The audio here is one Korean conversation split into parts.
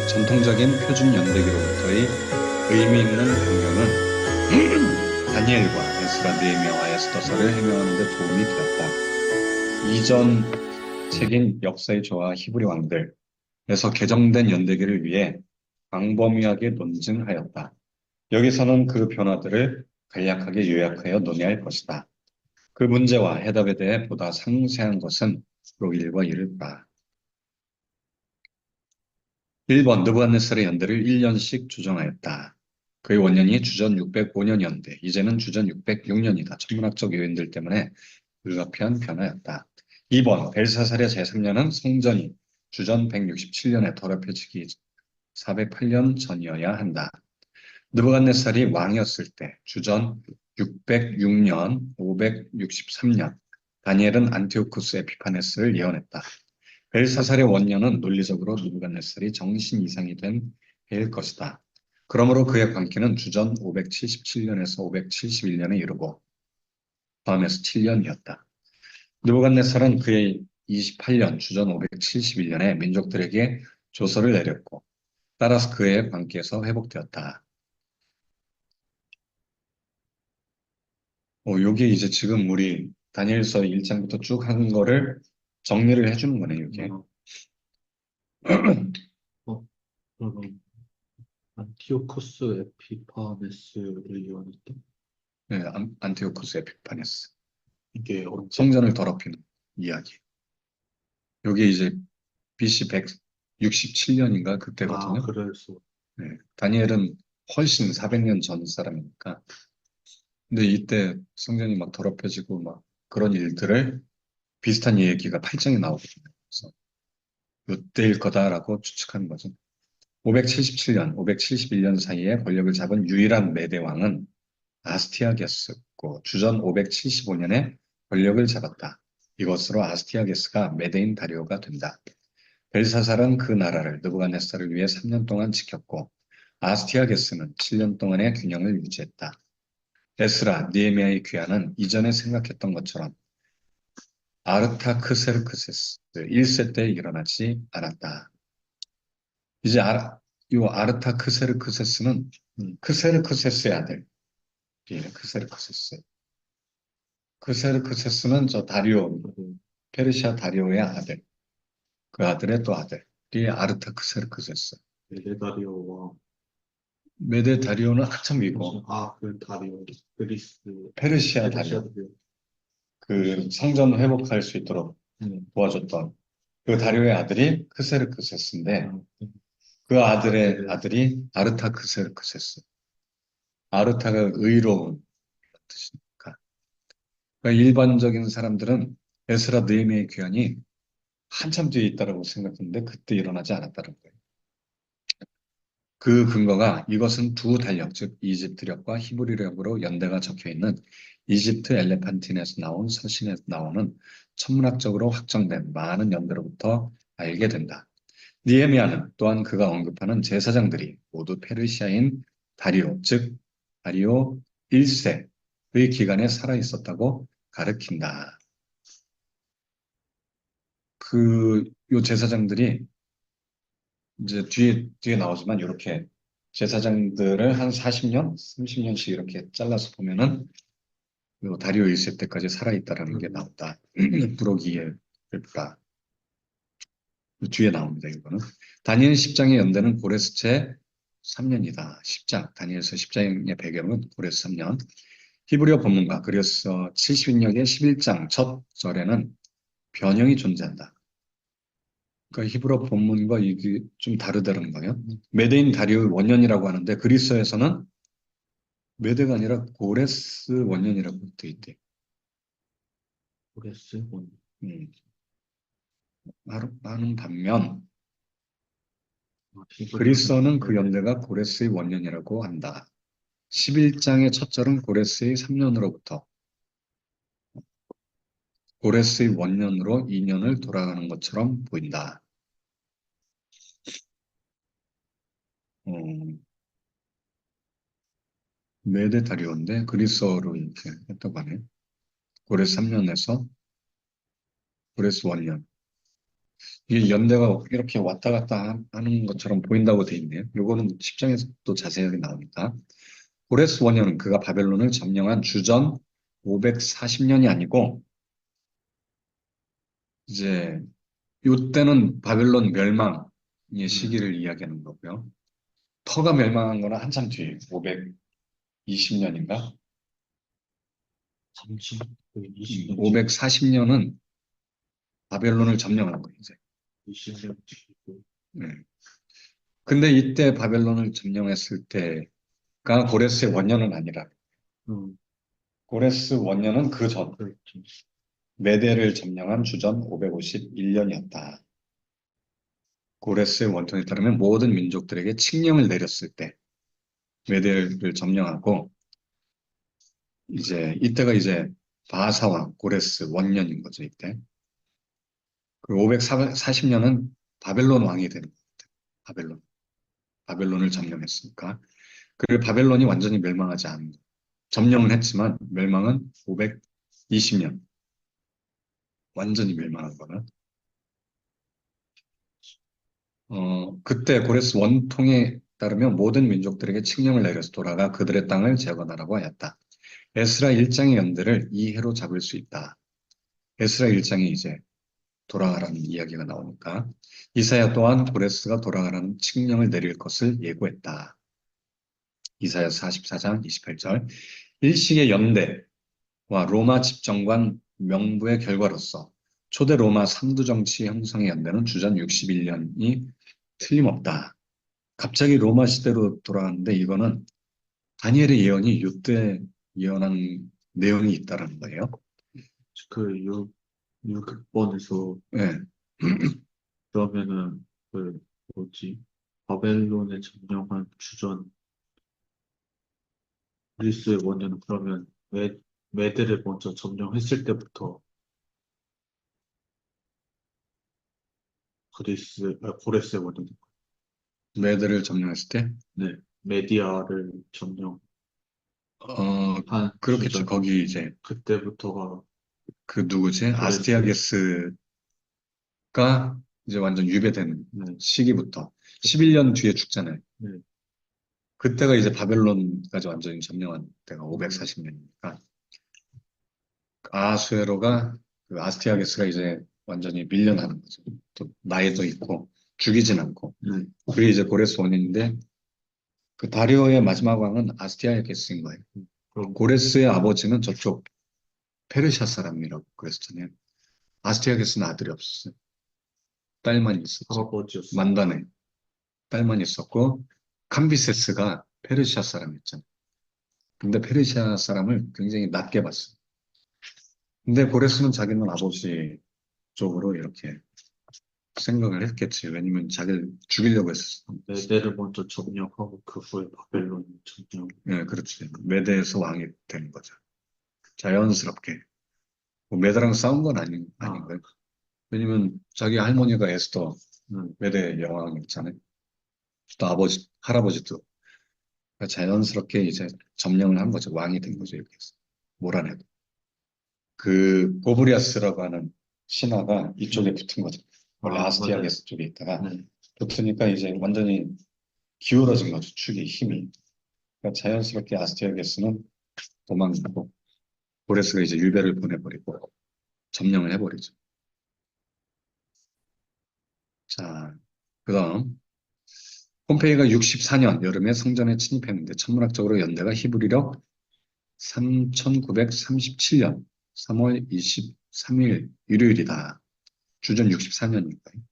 전통적인 표준 연대기로부터의 의미 있는 변경은 다니엘과 에스라, 느헤미야와 에스더서를 해명하는 데 도움이 되었다. 이전 책인 역사의 조와 히브리 왕들에서 개정된 연대기를 위해 광범위하게 논증하였다. 여기서는 그 변화들을 간략하게 요약하여 논의할 것이다. 그 문제와 해답에 대해 보다 상세한 것은 프로 1과 2를 봐. 1번 느부갓네살의 연대를 1년씩 조정하였다. 그의 원년이 주전 605년이었는데 이제는 주전 606년이다. 천문학적 요인들 때문에 불가피한 변화였다. 2번 벨사살의 제3년은 성전이 주전 167년에 더럽혀지기 408년 전이어야 한다. 느부갓네살이 왕이었을 때 주전 606년, 563년 다니엘은 안티오쿠스 에피파네스를 예언했다. 벨사살의 원년은 논리적으로 느부갓네살이 정신 이상이 된 해일 것이다. 그러므로 그의 광기는 주전 577년에서 571년에 이르고 다음에서 7년이었다. 느부갓네살은 그의 28년 주전 571년에 민족들에게 조서를 내렸고 따라서 그의 광기에서 회복되었다. 요게 이제 지금 우리 다니엘서 1장부터 쭉 하는 거를 정리를 해주는 거네, 이게. 어, 그러면 안티오코스 에피파네스를 예언했다. 네, 안티오쿠스 에피파네스. 이게 언제? 성전을 더럽히는 이야기. 요게 이제 BC 167년인가 그때거든요. 그래서 네, 다니엘은 훨씬 400년 전 사람이니까. 근데 이때 성전이 막 더럽혀지고 막 그런 일들을 비슷한 얘기가 8장에 나오거든요. 그래서 이때일 거다라고 추측하는 거죠. 577년, 571년 사이에 권력을 잡은 유일한 메대 왕은 아스티아게스고 주전 575년에 권력을 잡았다. 이것으로 아스티아게스가 메대인 다리오가 된다. 벨사살은 그 나라를 느부갓네살을 위해 3년 동안 지켰고 아스티아게스는 7년 동안의 균형을 유지했다. 에스라, 느헤미야의 귀환은 이전에 생각했던 것처럼 아르타크세르크세스 1세 때 일어나지 않았다. 이제 요 아르타크세르크세스는 크세르크세스의 아들. 예, 크세르크세스. 크세르크세스는 저 다리오, 페르시아 다리오의 아들. 그 아들의 또 아들이 아르타크세르크세스. 메데다리오와 메데 다리오는 한참 위고 그 다리오 그리스 페르시아 다리오. 그 성전 회복할 수 있도록 도와줬던 그 다리오의 아들이 크세르크세스인데 그 아들의 아들이 아르타크세르크세스. 아르타가 의로운 뜻이니까. 그러니까 일반적인 사람들은 에스라 느헤미야의 귀환이 한참 뒤에 있다라고 생각했는데 그때 일어나지 않았다는 거예요. 그 근거가 이것은 두 달력, 즉 이집트력과 히브리력으로 연대가 적혀있는 이집트 엘레판틴에서 나온 서신에서 나오는 천문학적으로 확정된 많은 연대로부터 알게 된다. 니에미아는 또한 그가 언급하는 제사장들이 모두 페르시아인 다리오, 즉 다리오 1세의 기간에 살아 있었다고 가르친다. 요 제사장들이 이제 뒤에 나오지만 이렇게 제사장들을 한 40년, 30년씩 이렇게 잘라서 보면은 요 다리오 1세 때까지 살아있다라는 게 나온다. 부록이의 벨프라. 뒤에 나옵니다. 이거는. 다니엘 10장의 연대는 고레스 제 3년이다. 10장, 다니엘서 10장의 배경은 고레스 3년. 히브리어 본문과 그래서 70인역의 11장 첫 절에는 변형이 존재한다. 그러니까 히브리어 본문과 이게 좀 다르다는 거예요. 메대인 다리오 원년이라고 하는데 그리스어에서는 메대가 아니라 고레스 원년이라고 되어 있대. 그리스 원. 하는 반면 히브리 그리스어는 그 연대가 고레스의 원년이라고 한다. 11장의 첫 절은 고레스의 3년으로부터 고레스의 원년으로 2년을 돌아가는 것처럼 보인다. 메데 다리오인데 그리스어로 이렇게 했다고 하네. 고레스 3년에서 고레스 원년. 이게 연대가 이렇게 왔다 갔다 하는 것처럼 보인다고 돼 있네요. 요거는 10장에서 또 자세하게 나오니까. 고레스 원년은 그가 바벨론을 점령한 주전 540년이 아니고 이제 요때는 바벨론 멸망의 시기를 이야기하는 거고요. 터가 멸망한 거는 한참 뒤에 520년인가? 30, 20년 540년은 바벨론을 점령한 거예요, 이제. 20년 뒤고. 네. 근데 이때 바벨론을 점령했을 때가 고레스의 원년은 아니라 음, 고레스 원년은 그 전, 그렇죠. 메대를 점령한 주전 551년이었다. 고레스의 원통에 따르면 모든 민족들에게 칙령을 내렸을 때 메대를 점령하고 이제 이때가 이제 바사왕 고레스 원년인 거죠, 이때. 그 540년은 바벨론 왕이 되는 거예요. 바벨론. 바벨론을 점령했으니까. 그 바벨론이 완전히 멸망하지 않은 거예요. 점령은 했지만 멸망은 520년. 완전히 멸망한 거는. 그때 고레스 원통에 따르면 모든 민족들에게 칙령을 내려서 돌아가 그들의 땅을 재건하라고 하였다. 에스라 1장의 연대를 이 해로 잡을 수 있다. 에스라 1장이 이제 돌아가라는 이야기가 나오니까 이사야 또한 고레스가 돌아가라는 칙령을 내릴 것을 예고했다. 이사야 44장 28절 일식의 연대와 로마 집정관 명부의 결과로서 초대 로마 삼두 정치 형성의 연대는 주전 61년이 틀림없다. 갑자기 로마 시대로 돌아가는데 이거는 다니엘의 예언이 이때 예언한 내용이 있다라는 거예요. 그 6번에서 네. 그러면은 그 뭐지? 바벨론에 점령한 주전 그리스의 원년은 그러면 메대를 먼저 점령했을 때부터 고레스의 원년인 메드를 점령했을 때, 거예요. 네, 메디아를 점령한 그렇겠죠. 주전 거기 이제 그때부터가 그 누구지? 고레스. 아스티아게스가 이제 완전 유배된 네, 시기부터 11년 뒤에 죽잖아요. 네, 그때가 이제 바벨론까지 완전히 점령한 때가 540년이니까 아수에로가 그 아스티아게스가 이제 완전히 밀려나는 거죠. 또 나이도 있고 죽이진 않고. 네. 그게 이제 고레스 원인인데 그 다리오의 마지막 왕은 아스티아게스인 거예요. 그럼 고레스의 아버지는 저쪽 페르시아 사람이라고 그랬잖아요. 아스티아게스는 아들이 없었어요. 딸만 있었죠. 할아버지였어. 만다네. 딸만 있었고 캄비세스가 페르시아 사람이었잖아요. 근데 페르시아 사람을 굉장히 낮게 봤어요. 근데 고레스는 자기는 아버지 쪽으로 이렇게 생각을 했겠지. 왜냐면 자기를 죽이려고 했었어. 메대를 먼저 점령하고 그 후에 바벨론 점령. 예, 그렇지. 메대에서 왕이 되는 거죠. 자연스럽게. 뭐 메대랑 싸운 건 아닌 거예요. 왜냐면 자기 할머니가 에스더 음, 메대 여왕이었잖아요. 또 할아버지도 자연스럽게 이제 점령을 한 거죠. 왕이 된 거죠. 이렇게 해서. 몰아내고. 그 고브리아스라고 하는 신하가 이쪽에 붙은 거죠. 원래 맞아요. 아스티아게스 쪽에 있다가 네, 붙으니까 이제 완전히 기울어진 거죠. 축의 힘이. 그러니까 자연스럽게 아스티아게스는 도망가고 고레스가 이제 유배를 보내버리고 점령을 해버리죠. 자, 그다음 폼페이가 64년 여름에 성전에 침입했는데 천문학적으로 연대가 히브리력 3937년 3월 23일 일요일이다. 주전 64년이니까요.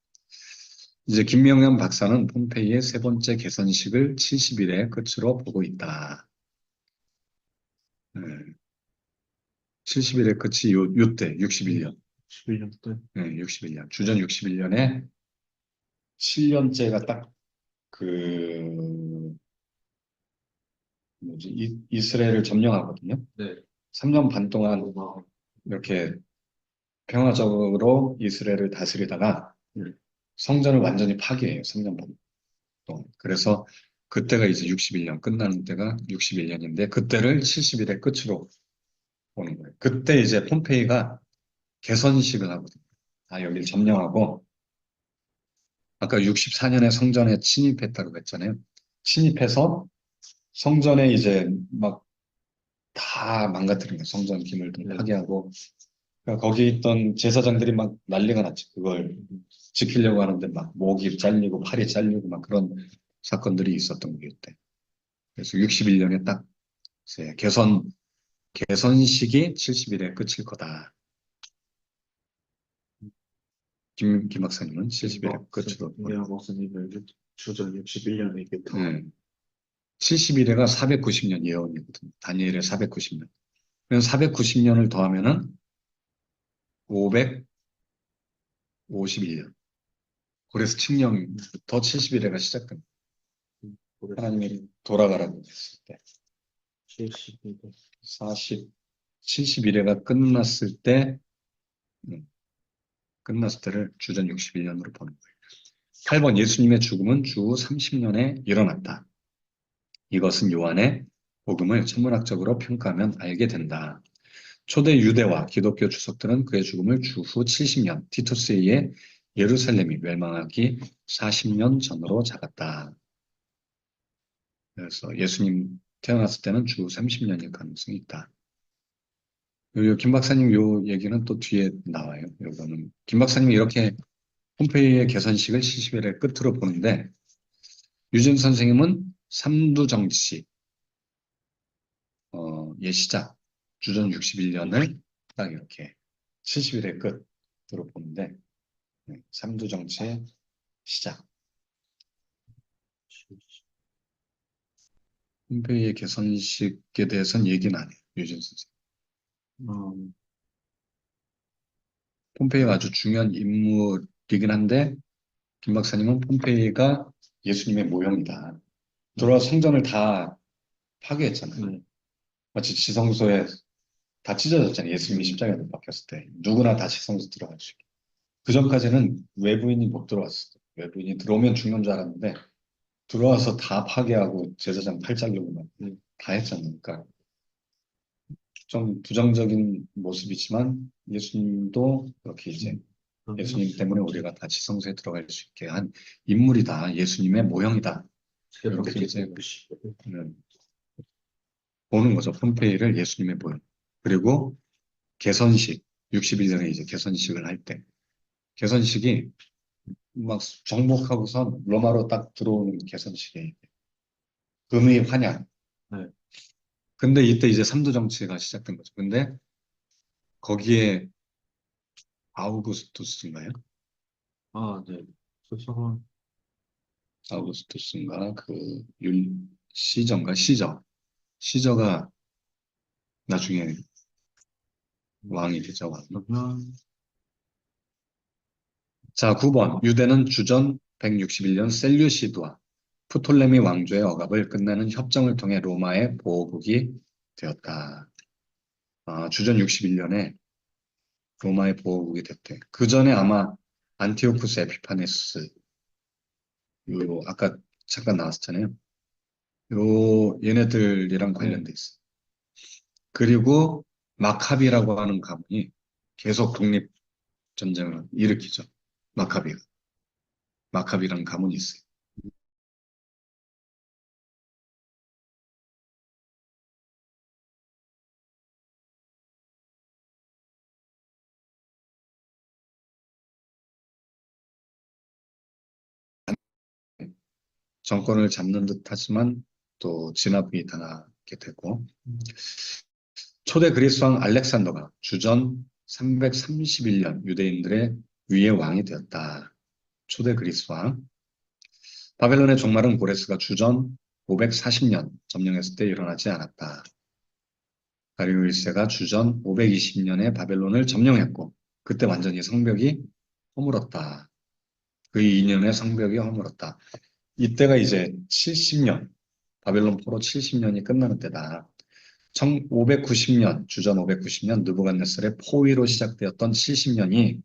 이제 김명현 박사는 폼페이의 세 번째 개선식을 70일의 끝으로 보고 있다. 70일의 끝이 요때 61년. 11년 때. 네, 61년. 주전 61년에 7년째가 딱 그 뭐지 이스라엘을 점령하거든요. 네, 3년 반 동안 로마. 이렇게 평화적으로 이스라엘을 다스리다가 네. 성전을 완전히 파괴해요. 3년 반 동안. 그래서 그때가 이제 61년 끝나는 때가 61년인데 그때를 70일의 끝으로 보는 거예요. 그때 이제 폼페이가 개선식을 하거든요. 아, 여기를 점령하고 아까 64년에 성전에 침입했다고 했잖아요. 침입해서 성전에 이제 막 다 망가뜨린 거예요. 성전 기물들 네. 파괴하고. 그러니까 거기 있던 제사장들이 막 난리가 났지. 그걸 지키려고 하는데 막 목이 잘리고 팔이 잘리고 막 그런 사건들이 있었던 거예요, 그때. 그래서 61년에 딱 이제 개선식이 70일에 끝일 거다. 김 박사님은 70일에 끝으로 보는 김대현 목사님은 주전 61년에 이게 다 70일에가 490년 예언이거든요. 다니엘의 490년. 그럼 490년을 더하면은 551년. 그래서 칙령부터 70일에가 시작됩니다. 하나님이 돌아가라고 했을 때. 70일 71회가 끝났을 때, 끝났을 때를 주전 61년으로 보는 거예요. 8번 예수님의 죽음은 주 30년에 일어났다. 이것은 요한의 복음을 천문학적으로 평가하면 알게 된다. 초대 유대와 기독교 주석들은 그의 죽음을 주후 70년, 티투스에 의해 예루살렘이 멸망하기 40년 전으로 잡았다. 그래서 예수님 태어났을 때는 주 30년일 가능성이 있다. 김 박사님 요 얘기는 또 뒤에 나와요. 요거는 김 박사님이 이렇게 폼페이의 개선식을 70일의 끝으로 보는데 유진 선생님은 삼두정치 예 시작 주전 61년을 딱 이렇게 70일의 끝으로 보는데 삼두정치의 시작 폼페이의 개선식에 대해서는 얘기는 안 해요. 유진 선생님. 폼페이가 아주 중요한 인물이긴 한데 김 박사님은 폼페이가 예수님의 모형이다. 들어와 성전을 다 파괴했잖아요. 네. 마치 지성소에 다 찢어졌잖아요. 예수님이 십자가에 못 박혔을 때. 누구나 다 지성소 들어갈 수 있게. 그 전까지는 외부인이 못 들어왔어요. 외부인이 들어오면 죽는 줄 알았는데 들어와서 다 파괴하고 제사장 팔 자르고 막 다 했잖아요. 그러니까 좀 부정적인 모습이지만 예수님도 그렇게 이제 예수님 때문에 우리가 다 지성소에 들어갈 수 있게 한 인물이다. 예수님의 모형이다. 이렇게 이제 보는 거죠. 폼페이를 예수님의 모형. 그리고 개선식, 61년에 이제 개선식을 할 때, 개선식이 막 정복하고선 로마로 딱 들어오는 개선식이 금의 환양. 네. 근데 이때 이제 삼두 정치가 시작된 거죠. 근데 거기에 아우구스투스인가요? 네. 소설은 아우구스투스인가 그 시저인가 시저가 나중에 왕이 되죠. 왕. 그러면 자, 9번. 유대는 주전 161년 셀류시드와 프톨레미 왕조의 억압을 끝내는 협정을 통해 로마의 보호국이 되었다. 주전 61년에 로마의 보호국이 됐대. 그 전에 아마 안티오쿠스 에피파네스, 요 아까 잠깐 나왔잖아요. 얘네들이랑 관련돼 있어. 그리고 마카비라고 하는 가문이 계속 독립 전쟁을 일으키죠. 마카비라는 가문이 있어요. 정권을 잡는 듯 하지만 또 진압이 당하게 되고 초대 그리스 왕 알렉산더가 주전 331년 유대인들의 위의 왕이 되었다. 초대 그리스 왕. 바벨론의 종말은 고레스가 주전 540년 점령했을 때 일어나지 않았다. 다리오 1세가 주전 520년에 바벨론을 점령했고 그때 완전히 성벽이 허물었다. 그 2년에 성벽이 허물었다. 이때가 이제 70년, 바벨론 포로 70년이 끝나는 때다. 1590년, 주전 590년 느부갓네살의 포위로 시작되었던 70년이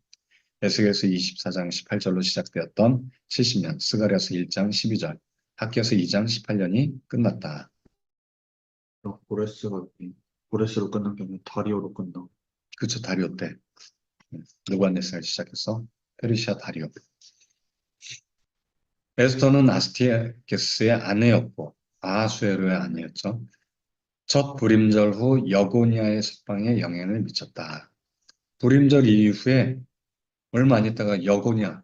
에스겔서 24장 18절로 시작되었던 70년, 스가랴서 1장 12절, 학기여서 2장 18년이 끝났다. 고레스로 끝난 게 아니라 다리오로 끝나. 그쵸, 다리오 때. 느부갓네살 시작해서 페르시아 다리오. 에스더는 아스티아게스의 아내였고 아하수에로의 아내였죠. 첫 불임절 후 여고니아의 석방에 영향을 미쳤다. 불임절 이후에 얼마 안 있다가 여고니아,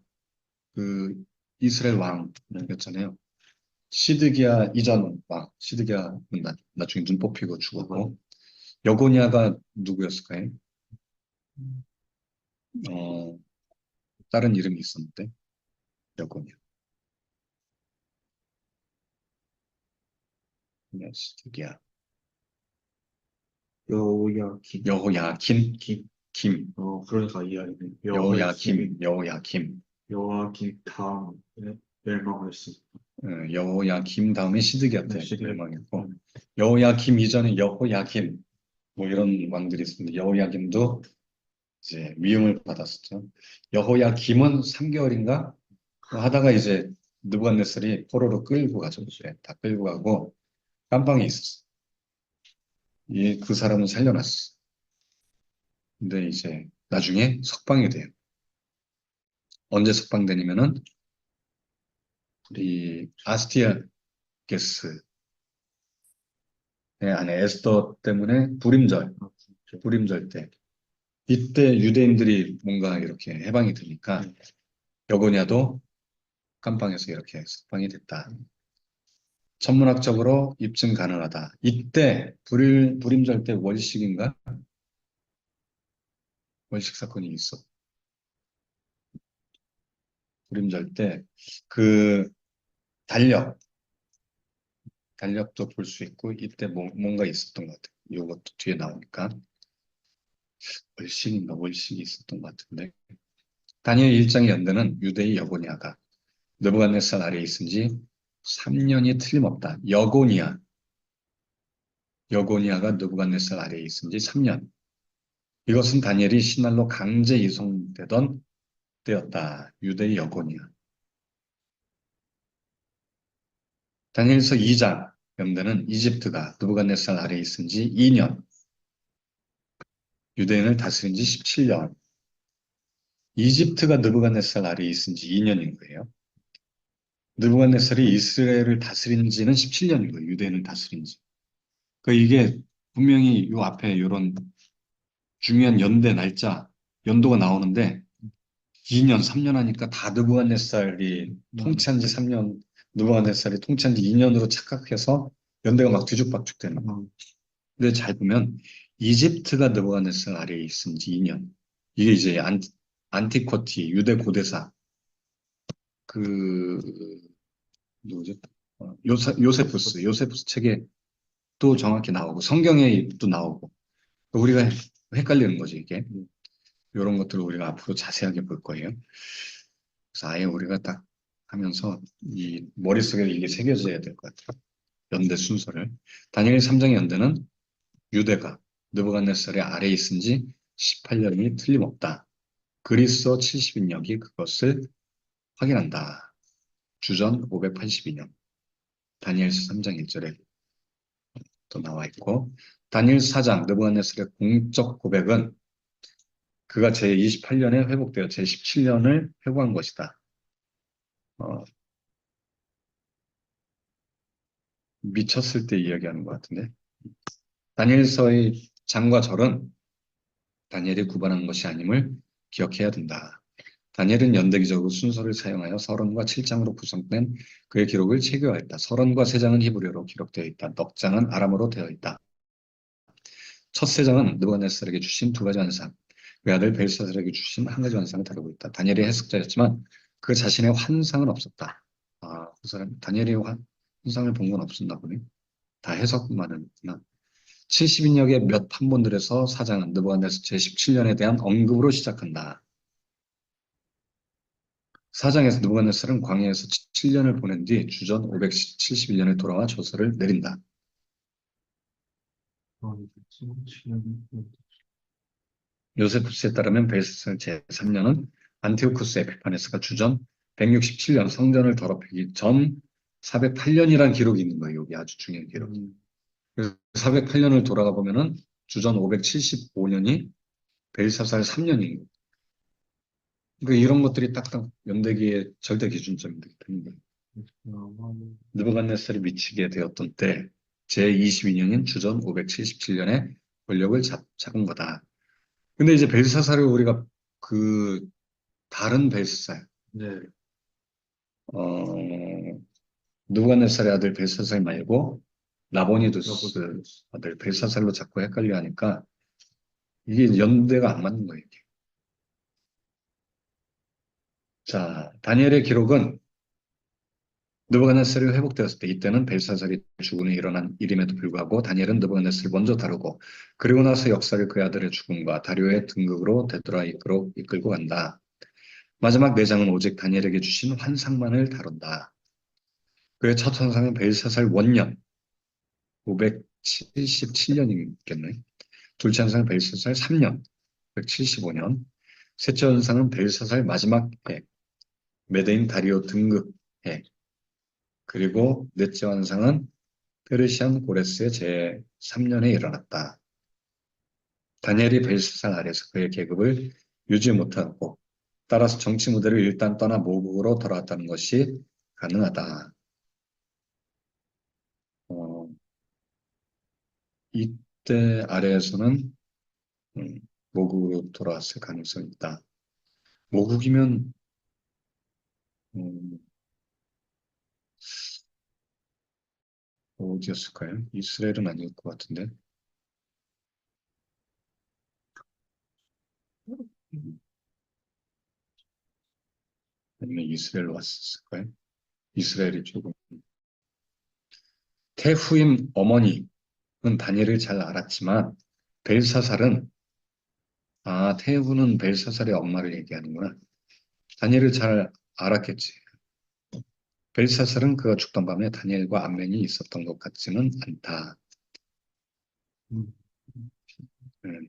그 이스라엘 왕이었잖아요. 시드기야 이전 왕, 시드기야는 나중에 눈 뽑히고 죽었고, 여고니아가 누구였을까요? 어, 다른 이름이 있었는데, 여고니아. 시드기야. 여호야김. 여호야kim, 김. 김, 그러니까 이해하겠네. 여호야kim. 여호야김 다음에 멸망했습니다. 여호야kim 다음에 시드기야 때 시리아. 멸망했고, 여호야kim 이전에 여호야kim, 뭐 이런 왕들이 있습니다. 여호야김도 이제 위임을 받았었죠. 여호야김은 3개월인가 하다가 이제 느부갓네살이 포로로 끌고 가죠. 이제 다 끌고 가고 깜방에 있었어. 그 사람은 살려놨어. 근데 이제 나중에 석방이 돼요. 언제 석방되냐면은 이 아스티아게스의 아내 에스더 때문에 불임절 때 이때 유대인들이 뭔가 이렇게 해방이 되니까 여고냐도 깜방에서 이렇게 석방이 됐다. 천문학적으로 입증 가능하다. 이때 불임절 때 월식인가? 월식 사건이 있어. 불임절 때 그 달력, 달력도 볼 수 있고 이때 뭔가 있었던 것 같아요. 이것도 뒤에 나오니까 월식인가 월식이 있었던 것 같은데 다니엘 1장의 연대는 유대의 여고니아가 느부갓네살 아래에 있은 지 3년이 틀림없다. 여고니아가 느부갓네살 아래에 있은 지 3년. 이것은 다니엘이 신할로 강제 이송되던 때였다. 유대의 여고니아. 다니엘서 2장 연대는 이집트가 느부갓네살 아래에 있은 지 2년. 유대인을 다스린 지 17년. 이집트가 느부갓네살 아래에 있은 지 2년인 거예요. 느부갓네살이 이스라엘을 다스린 지는 17년인 거예요. 유대인을 다스린 지. 그러니까 이게 분명히 요 앞에 이런 중요한 연대 날짜, 연도가 나오는데 2년, 3년 하니까 다 느부갓네살이 통치한 지 3년, 느부갓네살이 통치한 지 2년으로 착각해서 연대가 막 뒤죽박죽 되는 거예요. 근데 잘 보면 이집트가 느부갓네살 아래에 있은 지 2년. 이게 이제 안티코티, 유대 고대사, 그, 누구죠? 요세푸스 책에 또 정확히 나오고, 성경에 또 나오고, 우리가 헷갈리는 거지, 이게. 이런 것들을 우리가 앞으로 자세하게 볼 거예요. 그래서 아예 우리가 딱 하면서 이 머릿속에 이게 새겨져야 될 것 같아요. 연대 순서를. 다니엘 3장의 연대는 유대가 느부갓네살의 아래에 있은 지 18년이 틀림없다. 그리스어 70인역이 그것을 확인한다. 주전 582년. 다니엘서 3장 1절에 또 나와 있고 다니엘 4장 느부갓네살의 공적 고백은 그가 제28년에 회복되어 제17년을 회복한 것이다. 어, 미쳤을 때 이야기하는 것 같은데 다니엘서의 장과 절은 다니엘이 구반한 것이 아님을 기억해야 된다. 다니엘은 연대기적으로 순서를 사용하여 서론과 7장으로 구성된 그의 기록을 체계화했다. 서론과 3장은 히브리어로 기록되어 있다. 넉 장은 아람어로 되어 있다. 첫 3장은 느부갓네살에게 주신 2가지 환상, 그 아들 벨사살에게 주신 1가지 환상을 다루고 있다. 다니엘이 해석자였지만 그 자신의 환상은 없었다. 그 사람 다니엘이 환상을 본 건 없었나 보네. 다 해석만 했구나. 70인역의 몇 판본들에서 4장은 느부갓네살 제17년에 대한 언급으로 시작한다. 4장에서 느부갓네살은 광야에서 7년을 보낸 뒤 주전 571년에 돌아와 조서를 내린다. 요세푸스에 따르면 벨사살 제3년은 안티오쿠스 에피파네스가 주전 167년 성전을 더럽히기 전 408년이라는 기록이 있는 거예요. 여기 아주 중요한 기록. 그래서 408년을 돌아가 보면은 주전 575년이 벨사살 3년인 거예요. 그러니까 이런 것들이 딱딱 연대기의 절대 기준점이 되는 거예요. 느부갓네살이 미치게 되었던 때 제22년인 주전 577년에 권력을 잡은 거다. 근데 이제 벨사살을 우리가 그 다른 벨사살, 네, 어, 느부갓네살의 아들 벨사살 말고 라보니두스 러브니스. 아들 벨사살로 자꾸 헷갈려 하니까 이게 연대가 안 맞는 거예요. 이게. 자, 다니엘의 기록은 느부갓네살이 회복되었을 때 이때는 벨사살이 죽은 후 일어난 일임에도 불구하고 다니엘은 느부갓네살을 먼저 다루고 그리고 나서 역사를 그의 아들의 죽음과 다리오의 등극으로 되돌아 이끌고 간다. 마지막 네 장은 오직 다니엘에게 주신 환상만을 다룬다. 그의 첫 환상은 벨사살 원년 577년이겠네. 둘째 환상은 벨사살 3년 175년. 셋째 환상은 벨사살 마지막 해 메대인 다리오 등극 해. 그리고 넷째 환상은 페르시안 고레스의 제3년에 일어났다. 다니엘이 벨사살 아래서 그의 계급을 유지 못하고 따라서 정치 무대를 일단 떠나 모국으로 돌아왔다는 것이 가능하다. 어, 이때 아래에서는 모국으로 돌아왔을 가능성이 있다. 모국이면 음, 어디였을까요? 이스라엘은 아닐 것 같은데 음, 아니면 이스라엘로 왔었을까요? 이스라엘이 조금 태후임 어머니는 다니엘을 잘 알았지만 벨사살은 태후는 벨사살의 엄마를 얘기하는구나. 다니엘을 잘 알았겠지. 벨사살은 그가 죽던 밤에 다니엘과 안면이 있었던 것 같지는 않다. 음, 음.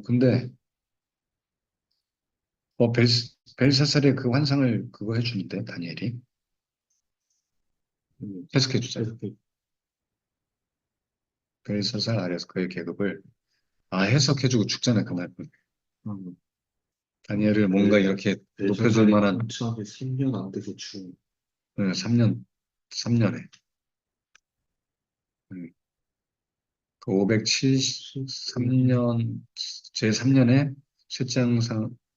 근데 벨사살의 그 환상을 그거 해주는데 다니엘이 해석해주자. 이렇게, 벨사살 아래서 그의 계급을 해석해주고 죽잖아 그 말은. 음, 다니엘을 뭔가 이렇게 높여줄 벨사살이 만한 처음에 3년 안 돼서 죽은. 3년 3년에 그 573년 제3년에 셋째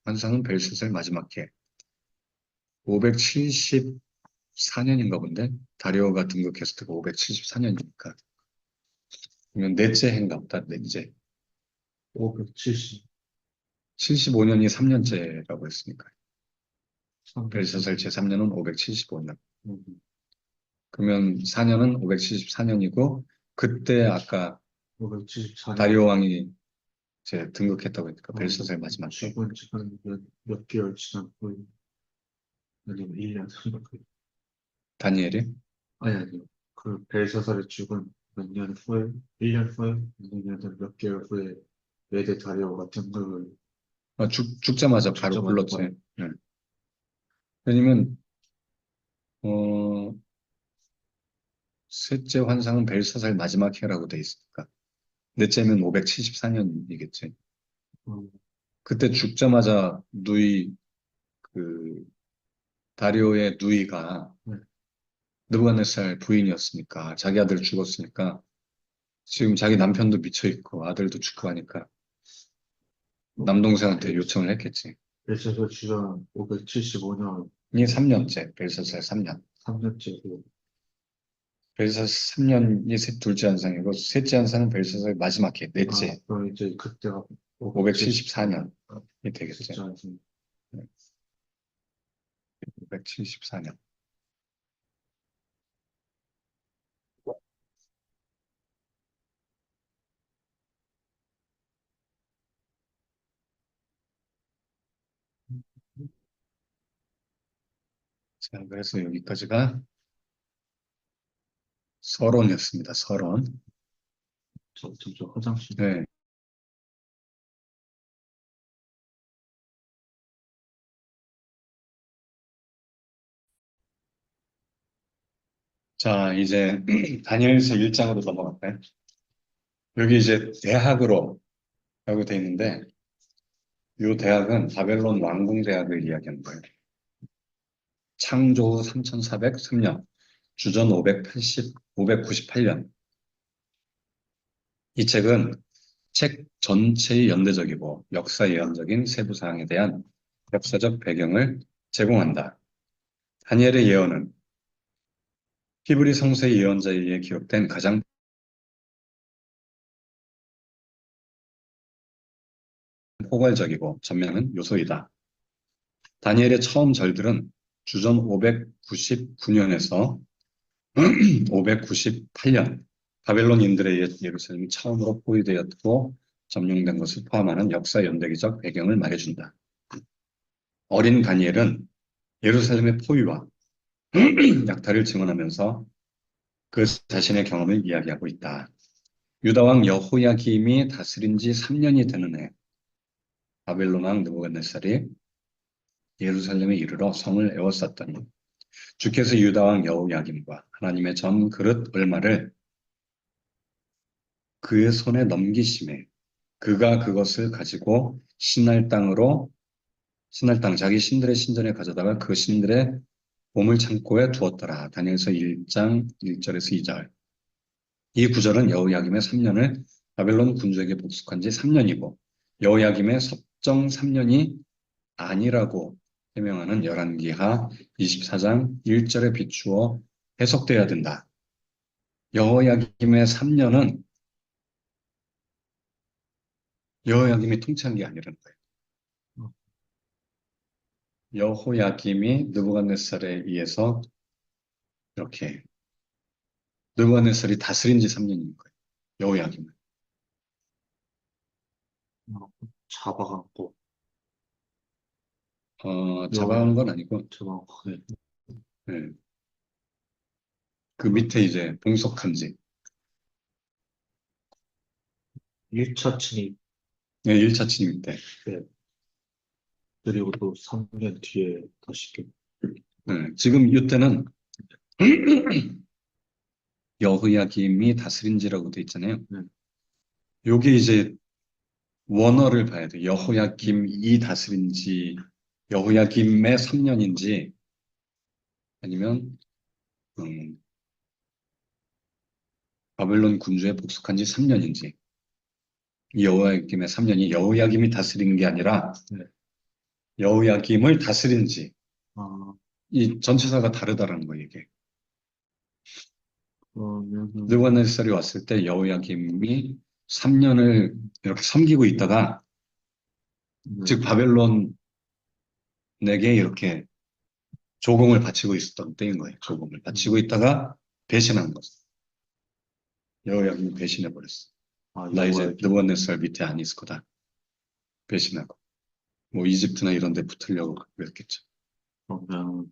환상은 벨사살 마지막 해 574년인가 본데 다리오가 등극했을 때가 574년이니까 그러면 넷째 해인가 보다 넷째 570, 75년이 3년째라고 했으니까 3년째. 벨사살 제3년은 575년 음, 그러면 4년은 574년이고 그때 아까 574년. 다리오 왕이 이제 등극했다고 했으니까 벨사살 마지막 해 죽은 지가 몇 개월 지난 후에, 아니면 1년, 다니엘이 아니. 그 벨사살이 죽은 몇 년 후에, 1년 후에, 아니면 몇 개월 후에 외대 다리오가 등극을 죽자마자 바로 죽자마자 불렀지. 바로. 네. 왜냐면 어, 셋째 환상은 벨사살 마지막 해라고 돼 있으니까 넷째면 574년이겠지. 음, 그때 죽자마자 그 다리오의 누이가 네. 느부갓네살 부인이었으니까 자기 아들 죽었으니까 지금 자기 남편도 미쳐 있고 아들도 죽고 하니까 남동생한테 요청을 했겠지. 벨사살 주전 575년, 이게 3년째 벨사살 3년. 3년째고, 벨사살 3년이 둘째 환상이고 셋째 환상은 벨사살 마지막 해 넷째 그럼 이제 그때가 574년. 574년이 되겠지. 진짜 무슨 574년. 자, 그래서 여기까지가 서론이었습니다. 서론. 저 화장실. 네. 자, 이제 다니엘서 1장으로 넘어갈까요? 여기 이제 대학으로 라고 돼 있는데 이 대학은 바벨론 왕궁대학을 이야기하는 거예요. 창조 후 3403년, 주전 598년. 이 책은 책 전체의 연대적이고 역사 예언적인 세부 사항에 대한 역사적 배경을 제공한다. 다니엘의 예언은 히브리 성서의 예언자에 의해 기록된 가장 포괄적이고 전면은 요소이다. 다니엘의 처음 절들은 주전 599년에서 598년 바벨론인들에 의해 예루살렘이 처음으로 포위되었고 점령된 것을 포함하는 역사 연대기적 배경을 말해준다. 어린 다니엘은 예루살렘의 포위와 약탈을 증언하면서 그 자신의 경험을 이야기하고 있다. 유다왕 여호야김이 다스린 지 3년이 되는 해, 바벨론 왕 느부갓네살이 예루살렘에 이르러 성을 에워쌌더니 주께서 유다왕 여호야김과 하나님의 전 그릇 얼마를 그의 손에 넘기심에 그가 그것을 가지고 신할 땅 자기 신들의 신전에 가져다가 그 신들의 보물 창고에 두었더라. 다니엘서 1장 1절에서 2절. 이 구절은 여호야김의 3년을 바벨론 군주에게 복속한 지 3년이고 여호야김의 섭정 3년이 아니라고 해명하는 열왕기하 24장 1절에 비추어 해석돼야 된다. 여호야김의 3년은 여호야김이 통치한 게 아니라는 거예요. 여호야김이 느부갓네살에 의해서 이렇게 느부갓네살이 다스린 지 3년인 거예요. 여호야김은. 잡아갖고, 잡아간 건 아니고 잡아갖고, 예, 그 밑에 이제 봉속한 지 1차 침입, 1차 침입 때 때, 그리고 또 3년 뒤에 다시 또, 지금 이때는 여호야김이 다스린 지라고 돼 있잖아요. 네. 요게 이제 원어를 봐야 돼. 여호야김이 다스린 지 여호야김의 3년인지 아니면 바벨론 군주에 복속한 지 3년인지 여호야김의 3년이 여호야김이 다스린 게 아니라 네. 여호야김을 다스린 지 아, 이 전체사가 다르다라는 거예요, 이게. 그러면은, 느부갓네살이 왔을 때 여호야김이 3년을 이렇게 섬기고 있다가 즉 바벨론에게 이렇게 조공을 바치고 있었던 때인 거예요. 조공을 바치고 있다가 배신한 거죠. 여호야김이 배신해 버렸어. 나 이제 느부갓네살 밑에 안 있을 거다. 배신하고 뭐 이집트나 이런 데 붙으려고 그랬겠죠. 그러면,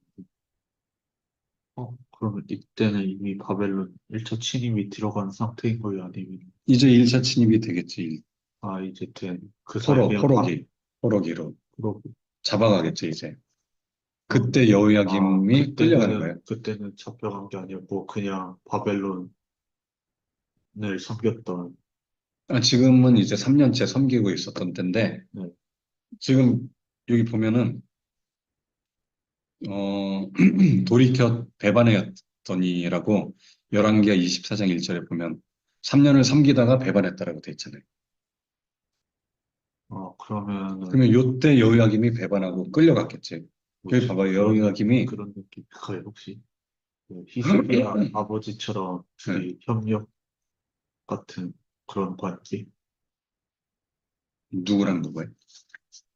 그러면 이때는 이미 바벨론 1차 침입이 들어간 상태인 거예요? 아니면, 이제 1차 침입이 되겠지. 이제 그 사이에 그냥 포로기로 그러고, 잡아가겠지 이제. 그때 여호야김이 끌려가는 거예요. 그때는 잡혀간 게 아니고, 그냥 바벨론을 섬겼던, 지금은 이제 3년째 섬기고 있었던 때인데 네. 지금 여기 보면은 돌이켜 배반하였더니라고 열왕기하 24장 1절에 보면 3년을 섬기다가 배반했다라고 돼 있잖아요. 그러면 요때 여호야김이 배반하고 끌려갔겠지. 여기 봐봐, 여호야김이 그런 느낌일까요, 혹시? 히스기야 아버지처럼 네. 협력 같은 그런 관계? 누구랑 누구예요?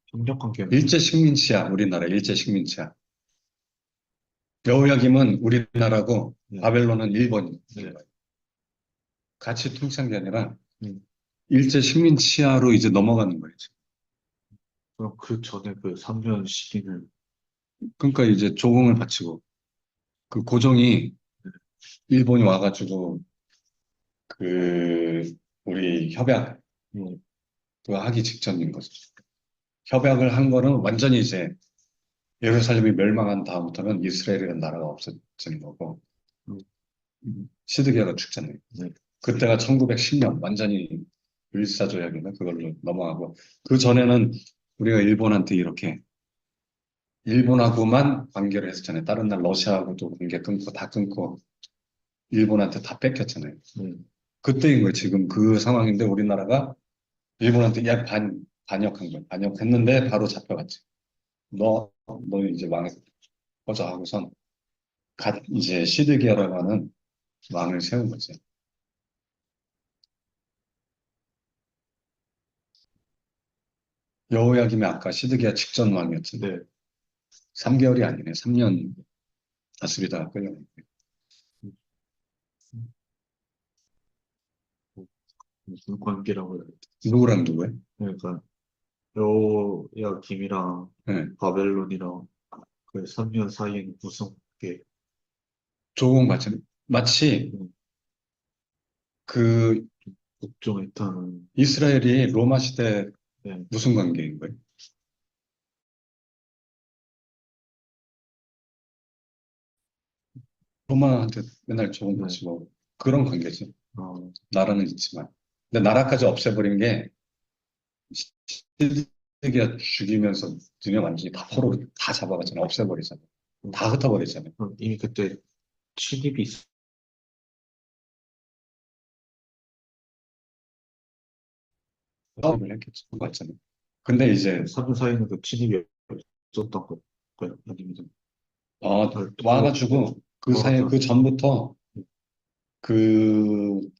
협력 관계는 일제 식민지야, 우리나라 일제 식민지야. 여호야김은 우리나라고 네. 바벨론은 일본인 네. 거예요. 같이 통치한 게 아니라 네. 일제 식민지하로 이제 넘어가는 거예요. 지금. 그럼 그 전에 그 3년 시기는 그러니까 이제 조공을 바치고 그 고종이 일본이 와가지고 그 우리 협약 그 하기 직전인 거죠. 협약을 한 거는 완전히 이제 예루살렘이 멸망한 다음부터는 이스라엘이라는 나라가 없어지는 거고 시드기야가 죽잖아요. 네. 그때가 1910년 완전히 일사조약이나 그걸로 넘어가고 그 전에는 우리가 일본한테 이렇게 일본하고만 관계를 했었잖아요. 다른 날 러시아하고도 관계 끊고 다 끊고 일본한테 다 뺏겼잖아요. 그때인 거예요. 지금 그 상황인데 우리나라가 일본한테 반역한 거예요. 반역했는데 바로 잡혀갔지. 너 이제 왕에서 꺼져 하고선 이제 시드기야라고 하는 왕을 세운 거지. 여호야김이 아까 시드기야 직전 왕이었지. 네. 3개월이 아니네. 3년 다스리다가 끌려간 거예요. 무슨 관계라고 해야 돼? 누구랑 누구예요? 그러니까 여호야김이랑 네. 바벨론이랑 그 3년 사이에는 무슨 게 조공 마치 음, 그 국정했다는. 이스라엘이 로마 시대 네. 무슨 관계인 거예요? 로마한테 맨날 조공 네. 받지 뭐 그런 관계지. 어, 나라는 있지만. 근데 나라까지 없애버린 게 시드기야 죽이면서 니네 완전히 다 포로로 다 잡아갔잖아. 없애버리잖아. 다 흩어버리잖아. 이미 그때 침입이 사업을 했겠지. 맞잖아. 근데 이제 3년 사이에는 그 침입이 없었던 거예요. 아니면 와가지고 그 사이 돌아가서. 그 전부터 그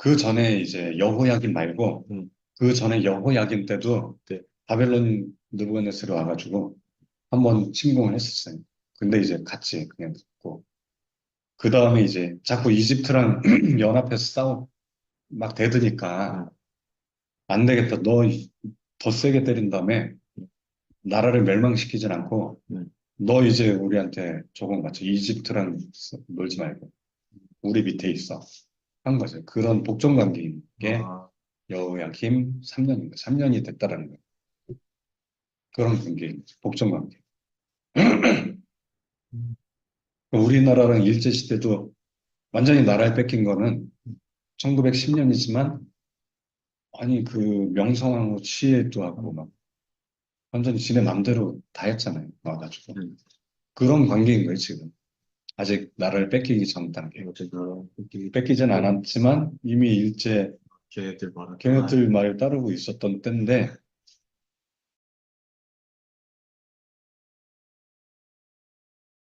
그 전에 이제 여호야긴 말고 음, 그 전에 여호야긴 때도 네. 바벨론 느부갓네살이 와가지고 한번 침공을 했었어요. 근데 이제 같이 그냥 붙고 그 다음에 이제 자꾸 이집트랑 연합해서 막 대드니까 네. 안 되겠다. 너 더 세게 때린 다음에 나라를 멸망시키진 않고 네. 너 이제 우리한테 조금 맞춰. 이집트랑 놀지 말고 우리 밑에 있어. 한 거죠. 그런 복종 관계인 게 아, 여호야김 3년인가 3년이 됐다라는 거예요. 그런 관계, 복종 관계. 음, 우리나라랑 일제시대도 완전히 나라를 뺏긴 거는 1910년이지만 아니 그 명성황후 치해도 하고 막 완전히 지네 맘대로 다 했잖아요. 와가지고 그런 관계인 거예요 지금. 아직 나라를 뺏기기 전 단계. 어쨌든 이게 뺏기진 않았지만 이미 일제 걔네들 말은 다 걔네들 말 따르고 있었던 때인데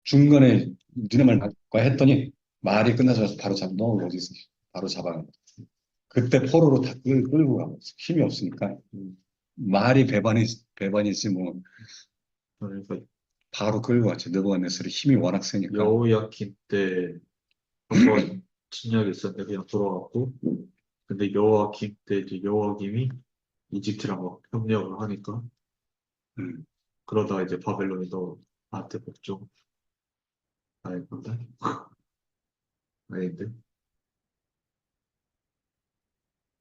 중간에 니네 말 맞과 했더니 말이 끝나서 바로 너 어디 있어? 바로 잡아간 거야. 그때 포로로 다 끌고 가고 힘이 없으니까 말이 배반이지 뭐 그러니까 바로 끌고 갔지. 느부갓네살이 힘이 워낙 세니까. 여호야킨 때 한번 침략이 있었는데 그냥 돌아갔고, 근데 여호야kim 때 이제 여호야김이 이집트랑 막 협력을 하니까, 음. 그러다 이제 바벨론이 너 나한테 복종. 아니 건데 아닌데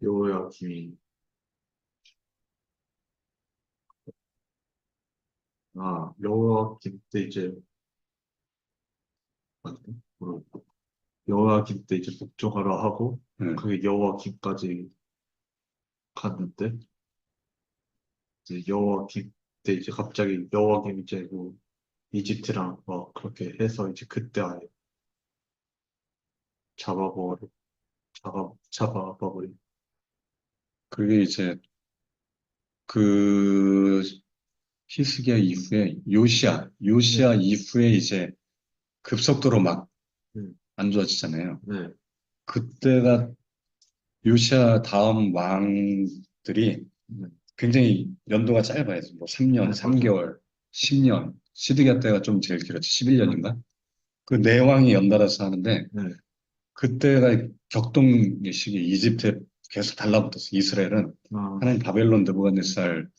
여호야김이 여호야김 때 이제 맞나? 여호야김 때 이제 복종하라 하고, 음. 그게 여호야김까지 갔는데, 이제 여호야김 때 이제 갑자기 여호야김 이제 뭐 이집트랑 막 그렇게 해서 이제 그때 아예 잡아버려 잡아버린. 그게 이제 그 히스기야 이후에 요시야 네. 이후에 이제 급속도로 막 네. 안 좋아지잖아요. 네. 그때가 요시야 다음 왕들이 네. 굉장히 연도가 짧아요. 뭐 3년, 네, 맞아. 3개월, 10년. 시드기야 때가 좀 제일 길었지. 네. 11년인가? 그 네 왕이 연달아서 하는데 네. 그때가 격동의 시기 이집트에 계속 달라붙었어. 이스라엘은 아, 하나님 바벨론 느부갓네살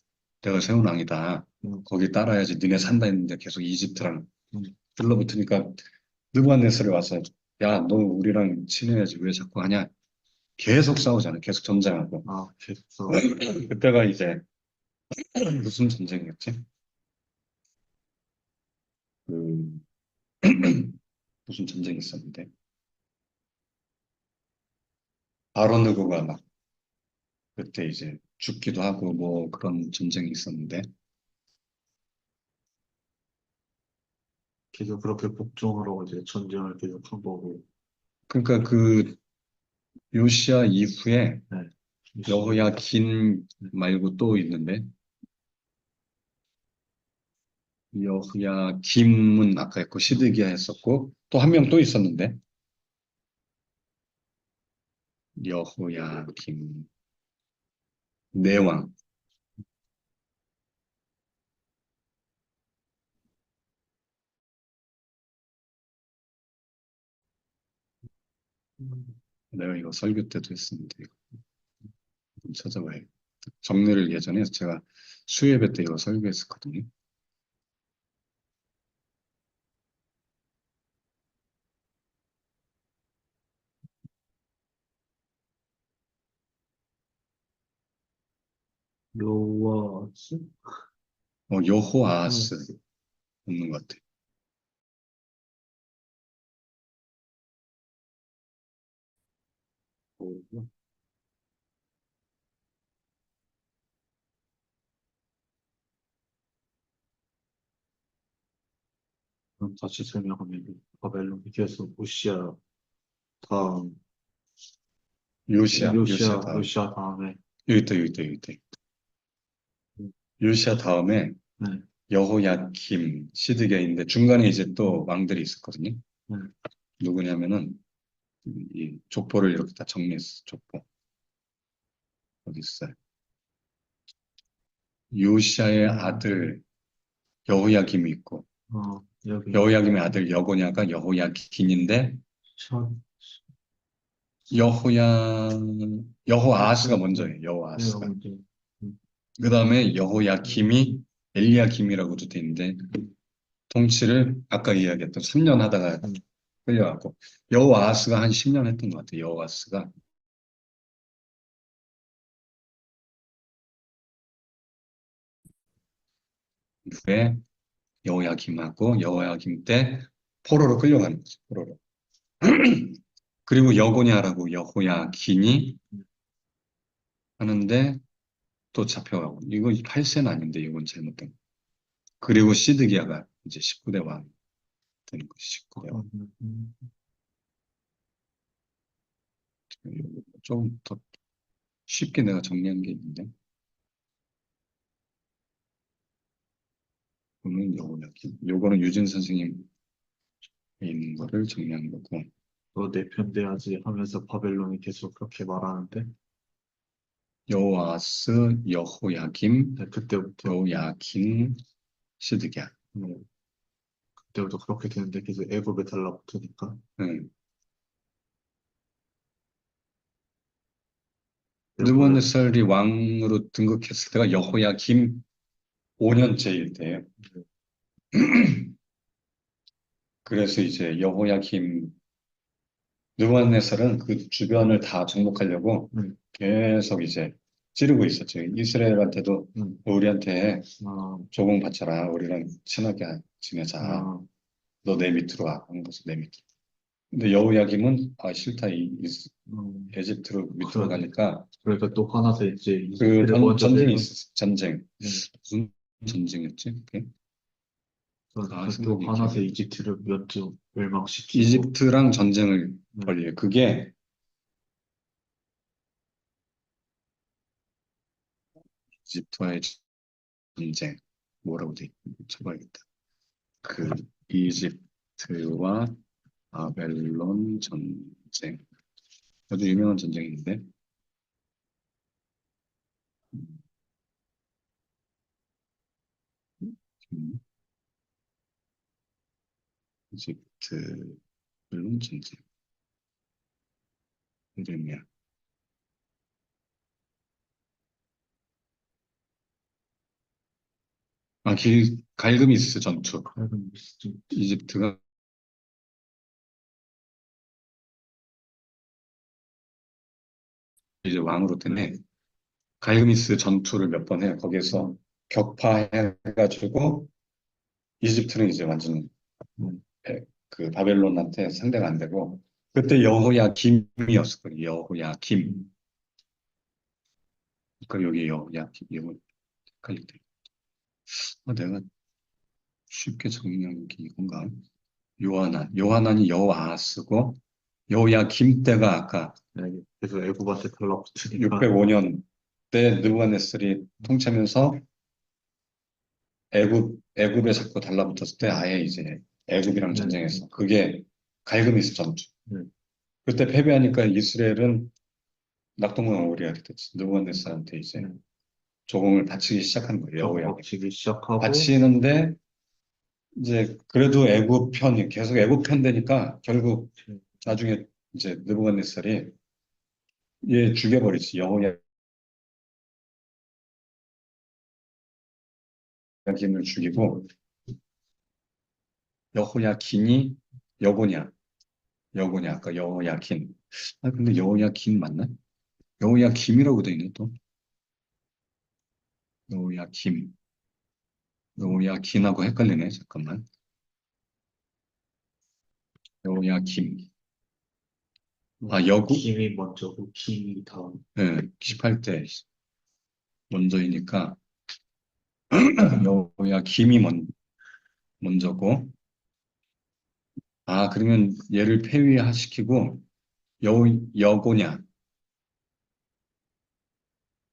내가 세운 왕이다. 음, 거기 따라야지 니네 산다 했는데 계속 이집트랑 음. 들러붙으니까 느부갓네살이 와서 야, 너 우리랑 친해야지 왜 자꾸 하냐? 계속 싸우잖아. 계속 전쟁하고. 계속 싸우고. 그때가 이제 무슨 전쟁이었지? 그 무슨 전쟁이 있었는데 바로 느고가 막 그때 이제 죽기도 하고 뭐 그런 전쟁이 있었는데 계속 그렇게 복종하라고 이제 전쟁을 계속 한 거고. 그러니까 그 요시야 이후에 네. 여호야긴 말고 또 있는데 여호야김은 아까 했고 시드기야 했었고 또 한 명 또 있었는데 여호야김 내왕. 내가 이거 설교 때도 했었는데 이거 좀 찾아봐야 정리를 예전에 제가 수예배 때 이거 설교했었거든요. 요아스? 여호아스 없는 것 같아. 그럼 다시 설명하면 바벨론 계속 우시아 다음 요시야 요시아 다음. 요시아 다음에. 여기 있다, 여기 있다, 여기 있다. 요시야 다음에 네. 여호야김, 시드기야인데 중간에 이제 또 왕들이 있었거든요. 네. 누구냐면은 이 족보를 이렇게 다 정리했어. 족보 어디 있어요? 요시야의 아들 여호야김이 있고 여기 여호야김의 아들 여고냐가 여호야긴인데 천 여호야 여호아하스가 네. 먼저예요. 네, 여호아하스가. 이제 그 다음에 여호야김이 엘리야김이라고도 돼 있는데 통치를 아까 이야기했던 3년 하다가 끌려갔고 여호아하스가 한 10년 했던 것 같아요. 여호아하스가 후에 여호야김하고 여호야김 때 포로로 끌려가는 거죠. 포로로. 그리고 여고냐라고 여호야긴이 하는데 또 잡혀가고 이거 8세는 아닌데 이건 잘못된 거. 그리고 시드기야가 이제 19대 왕 되는 거죠. 19대 왕. 좀 더 쉽게 내가 정리한 게 있는데 이거는 여호야김. 요거는 유진 선생님이 있는 거를 정리한 거고 너내 편 돼야지 하면서 바벨론이 계속 그렇게 말하는데. 여호아스, 여호야김, 네, 그때부터 여호야긴, 시드기야. 네, 그때부터 그렇게 되는데 계속 애굽에 달라붙으니까. 응. 애굽에. 느부갓네살이 왕으로 등극했을 때가 여호야김 5년째일 때예요. 그래서 이제 여호야김 느부갓네살은 그 주변을 다 정복하려고 음, 계속 이제 찌르고 있었죠. 이스라엘한테도 음, 우리한테 아, 조공받쳐라. 우리랑 친하게 지내자. 아, 너 내 밑으로 와. 하는 거죠. 내 밑으로. 근데 여호야김은 아 싫다. 에집트로 밑으로 그래. 가니까 그러니까 또 화나서 이제 그 이집트를 먼저 전쟁이 내고. 있었어. 전쟁. 네, 무슨 전쟁이었지? 그게? 아, 그래서 또 생각이 기억이 화나서 안 나. 이집트를 몇 주 멸망시키고. 이집트랑 전쟁을 네, 벌여요. 그게 이집트와의 전쟁. 뭐라고 돼? 쳐봐야겠다. 그 이집트와 바벨론 전쟁. 아주 유명한 전쟁인데 음, 이집트 바벨론 전쟁. 이름이야. 갈그미스 전투. 그래도 좀. 이집트가 이제 왕으로 네, 되네. 갈그미스 전투를 몇 번 해요. 거기에서 격파해가지고 이집트는 이제 완전 음, 그 바벨론한테 상대가 안 되고 그때 여호야김이었을 거예요. 여호야김. 음, 그러니까 여기 여호야김 이거 헷갈릴 때. 내가 쉽게 정리하는 게 이건가? 요하난이 여호아하스고 여호야김 때가 아까 네, 그래서 애굽한테 달라붙으니까 605년 때 느부갓네살이 통치하면서 애굽에 자꾸 달라붙었을 때 아예 이제 애굽이랑 네, 전쟁했어. 그게 갈그미스 전투. 네, 그때 패배하니까 이스라엘은 낙동강오리가 하게 됐지. 느부갓네살한테 이제 네. 조공을 바치기 시작한 거예요. 여호야김. 적박치기 시작하고 바치는데 이제 그래도 애굽 편이 계속 애굽 편 되니까 결국 나중에 이제 느부갓네살이 얘 죽여버리지. 여호야김을 죽이고 여호야긴이 여고냐 여고냐 아까 여호야긴. 아 근데 여호야긴 맞나? 여호야김이라고 돼 있네 또. 여호야김. 여호야긴하고 헷갈리네. 잠깐만. 여호야김. 아 여구? 김이 먼저고 김이 다음. 네, 18대 먼저이니까 여호야김이 먼저고. 아 그러면 얘를 폐위시키고 여고냐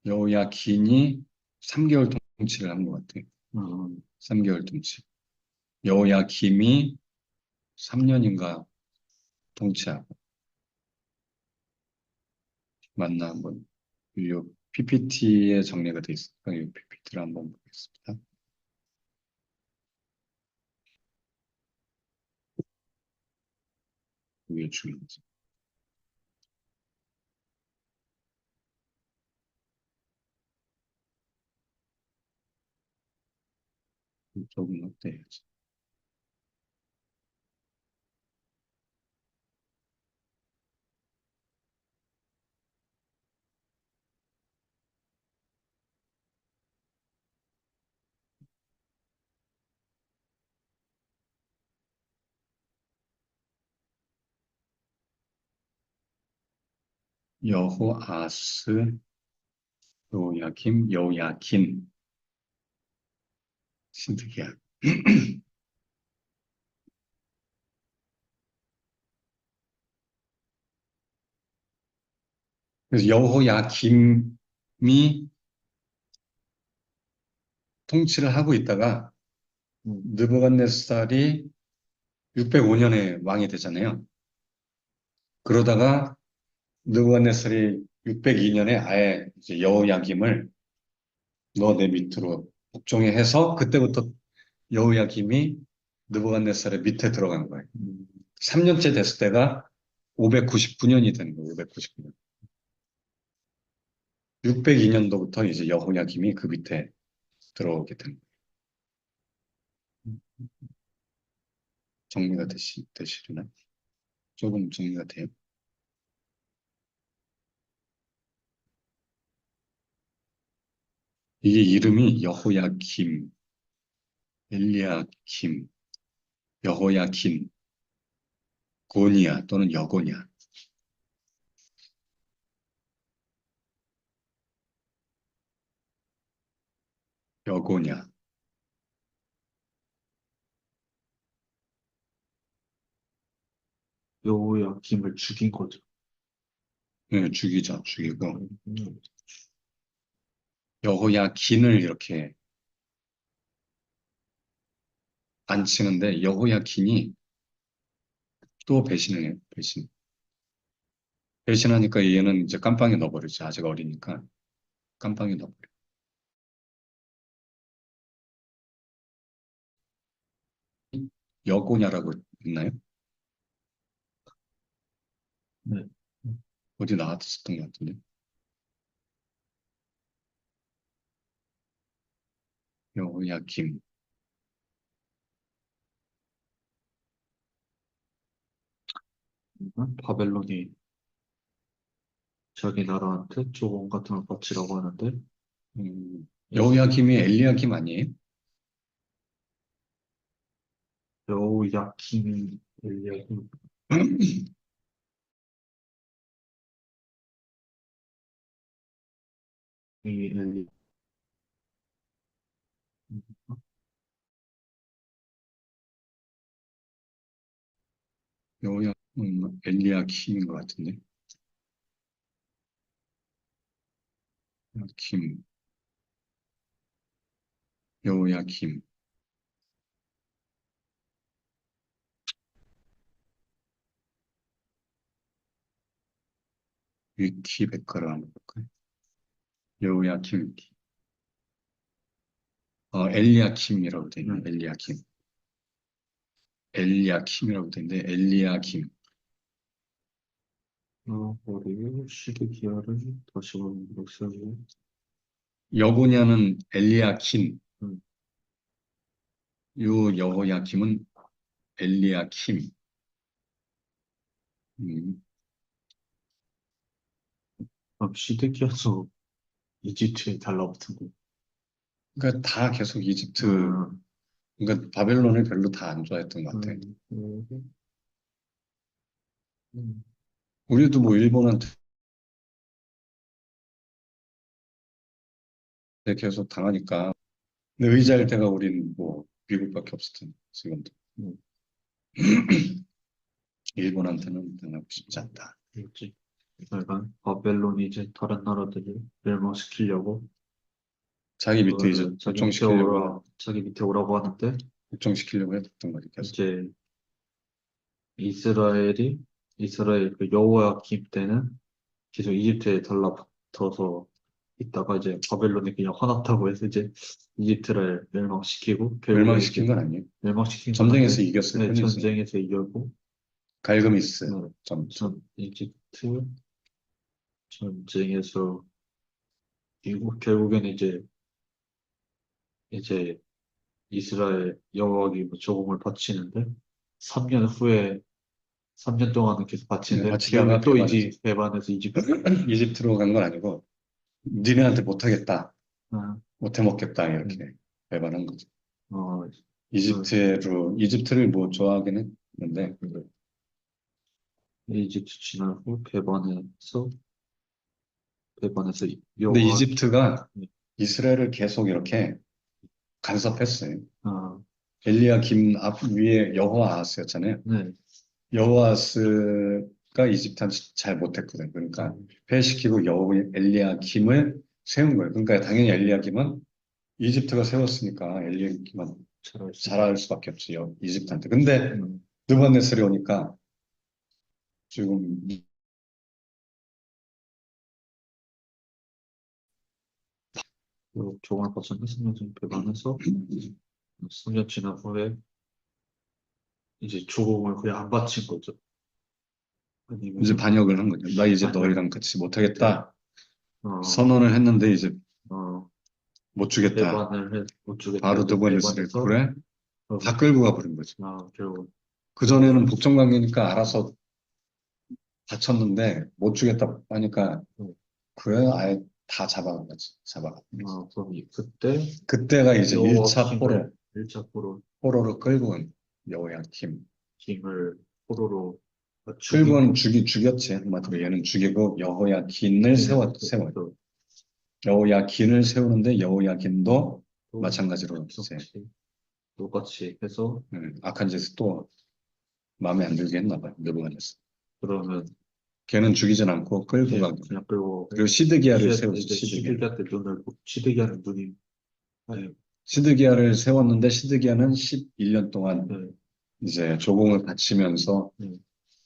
여호야긴이 3개월 통치를 한 것 같아. 음, 3개월 통치. 여호야김이 3년인가 통치하고. 맞나 한번 이 PPT에 정리가 돼 있으니까 이 PPT를 한번 보겠습니다. 이게 중요하지. 이쪽은 어때야지? 여호아스, 여호야김, 신득이야. 그래서 여호야김이 통치를 하고 있다가 음, 느부갓네살이 605년에 왕이 되잖아요. 그러다가 느부갓네살이 602년에 아예 이제 여호야김을 너 내 밑으로 복종해 해서 그때부터 여호야김이 느부갓네살의 밑에 들어간 거예요. 음, 3년째 됐을 때가 599년이 되는 거예요. 599년. 602년도부터 이제 여호야김이 그 밑에 들어오게 된 거예요. 정리가 되시려나? 조금 정리가 돼요. 이게 이름이 여호야김, 엘리야김, 여호야긴, 고니야 또는 여고냐, 여고냐. 여우야 김을 죽인 거죠. 네, 죽이죠. 죽이고 음, 여호야긴을 이렇게 안 치는데 여호야긴이 또 배신을 해요. 배신. 배신하니까 얘는 이제 깜빵에 넣어버리지. 아직 어리니까 깜빵에 넣어버려. 여고냐라고 있나요? 네. 어디 나왔었던 것 같은데. 여호야김. 바벨론이 자기 나라한테 조공 같은 걸 바치라고 하는데 여호야김이 엘리야김 아니에요? 여우야김이 엘리야김이 엘리 여호야, 엘리야킴인 것 같은데. 킴, 여호야킴, 위키 백과를 한번 볼까요? 여호야킴, 엘리야킴이라고 돼 있네. 엘리야킴, 엘리야킴이라고 돼 있는데 엘리야킴. 우리 시드 기어를 다시 한번 녹색으로. 여고냐는 엘리야킴, 음, 요 여호야킴은 엘리야킴. 음, 시드 기어도 이집트에 달라붙은 거. 그러니까 다 계속 이집트, 음, 그러니까 바벨론을 별로 다 안 좋아했던 것 같아. 음. 우리도 뭐 일본한테 계속 당하니까. 근데 의지할 데가 우린 뭐 미국밖에 없을 텐데 지금도. 음. 일본한테는 당하고 싶지 않다. 그렇지. 약간 바벨론이 이제 다른 나라들을 멸망시키려고 자기 밑에 이제 그거를 복종시키려고 자기 밑에 오라고 하는데 복종시키려고 했던 거지 계속. 이제 이스라엘이 이스라엘 그 여호야kim 때는 계속 이집트에 달라붙어서 있다가 이제 바벨론이 그냥 화났다고 해서 이제 이집트를 멸망시키고 결국에 멸망시킨 이제 건 아니에요. 멸망시킨 건 전쟁에서 아닌데 이겼을 네, 뿐이지. 전쟁에서 이겼고 갈그미스 어, 전투. 전 이집트 전쟁에서 이기고 결국에는 이제 이스라엘 여호와기 뭐 조공을 바치는데 3년 후에 3년 동안은 계속 바치는데 바치다가 결국에 또 배반했어. 배반해서 이집트 이집트로 간 건 아니고 니네한테 못하겠다, 아, 못해 먹겠다 음, 이렇게 배반한 거지. 어, 이집트를 뭐 좋아하긴 했는데 이집트 지난 후 배반해서 근데 여호와 이집트가 이스라엘을 계속 이렇게 간섭했어요. 아, 엘리야 김 앞 위에 여호아하스였잖아요. 네, 여호아스가 이집트한테 잘 못했거든. 그러니까 패시키고 엘리야 김을 세운 거예요. 그러니까 당연히 엘리야 김은 이집트가 세웠으니까 엘리야 김은 잘할 수 있 잘할 수밖에 없지 이집트한테. 근데 음, 느부갓네살이 오니까 지금 조공을 바쳤는데 3년 전 배반해서 3년 지난 후에 이제 조공을 그냥 안 바친 거죠. 이제 아니면은 반역을 한 거죠. 나 이제 아니요, 너희랑 같이 못하겠다 어, 선언을 했는데 이제 어, 못 주겠다. 못 주겠다 바로 해서 느부갓네살이 배반해서 그래? 어, 다 끌고 가버린 거지. 결국 그전에는 복종관계니까 알아서 다쳤는데 못 주겠다 하니까 어, 그래 아예 다 잡아간 거지. 잡아간 거지. 그럼 그때 그때가 이제 1차 여호와킴을 1차 포로 포로로 끌고 온 여호야킴. 김을 포로로 끌고 죽인 온 죽였지. 한마디로 얘는 죽이고 여호야긴을 세워요. 또 여호야긴을 세우는데 여호야긴도 또 마찬가지로 이제 똑같이 해서 악한 짓을 또 마음에 안 들게 했나 봐요. 느부갓네살. 그러면 걔는 죽이진 않고 끌고 가고. 그냥 끌고 그리고 시드기야를 이제 세웠지. 이제 시드기야. 시드기한테 시드기하는 눈이 아니 시드기야를 세웠는데 시드기야는 11년 동안 네, 이제 조공을 바치면서 네,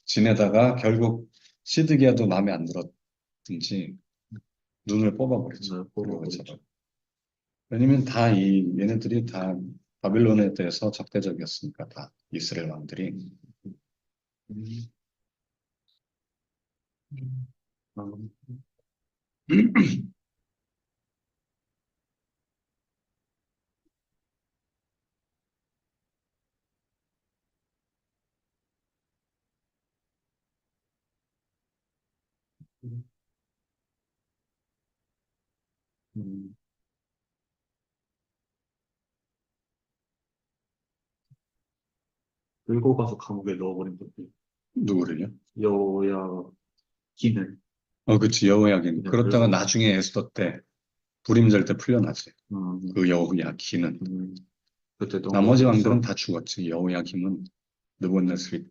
지내다가 결국 시드기야도 마음에 안 들었든지 눈을 뽑아버렸죠. 눈을 그리고 뽑아버리죠. 왜냐면 얘네들이 다 바빌론에 대해서 적대적이었으니까 다 이스라엘 왕들이. 음, 음, 음. 끌고 가서 감옥에 넣어버린 거지. 누구를요? 여호야긴을 그치, 여호야긴. 그냥 그렇다가 끌고 나중에 에스더 때 부림절 때 풀려나지. 음, 그 여호야긴은. 음, 그때 나머지 왕들은 넘어져서 다 죽었지. 여호야김은 느부갓네살이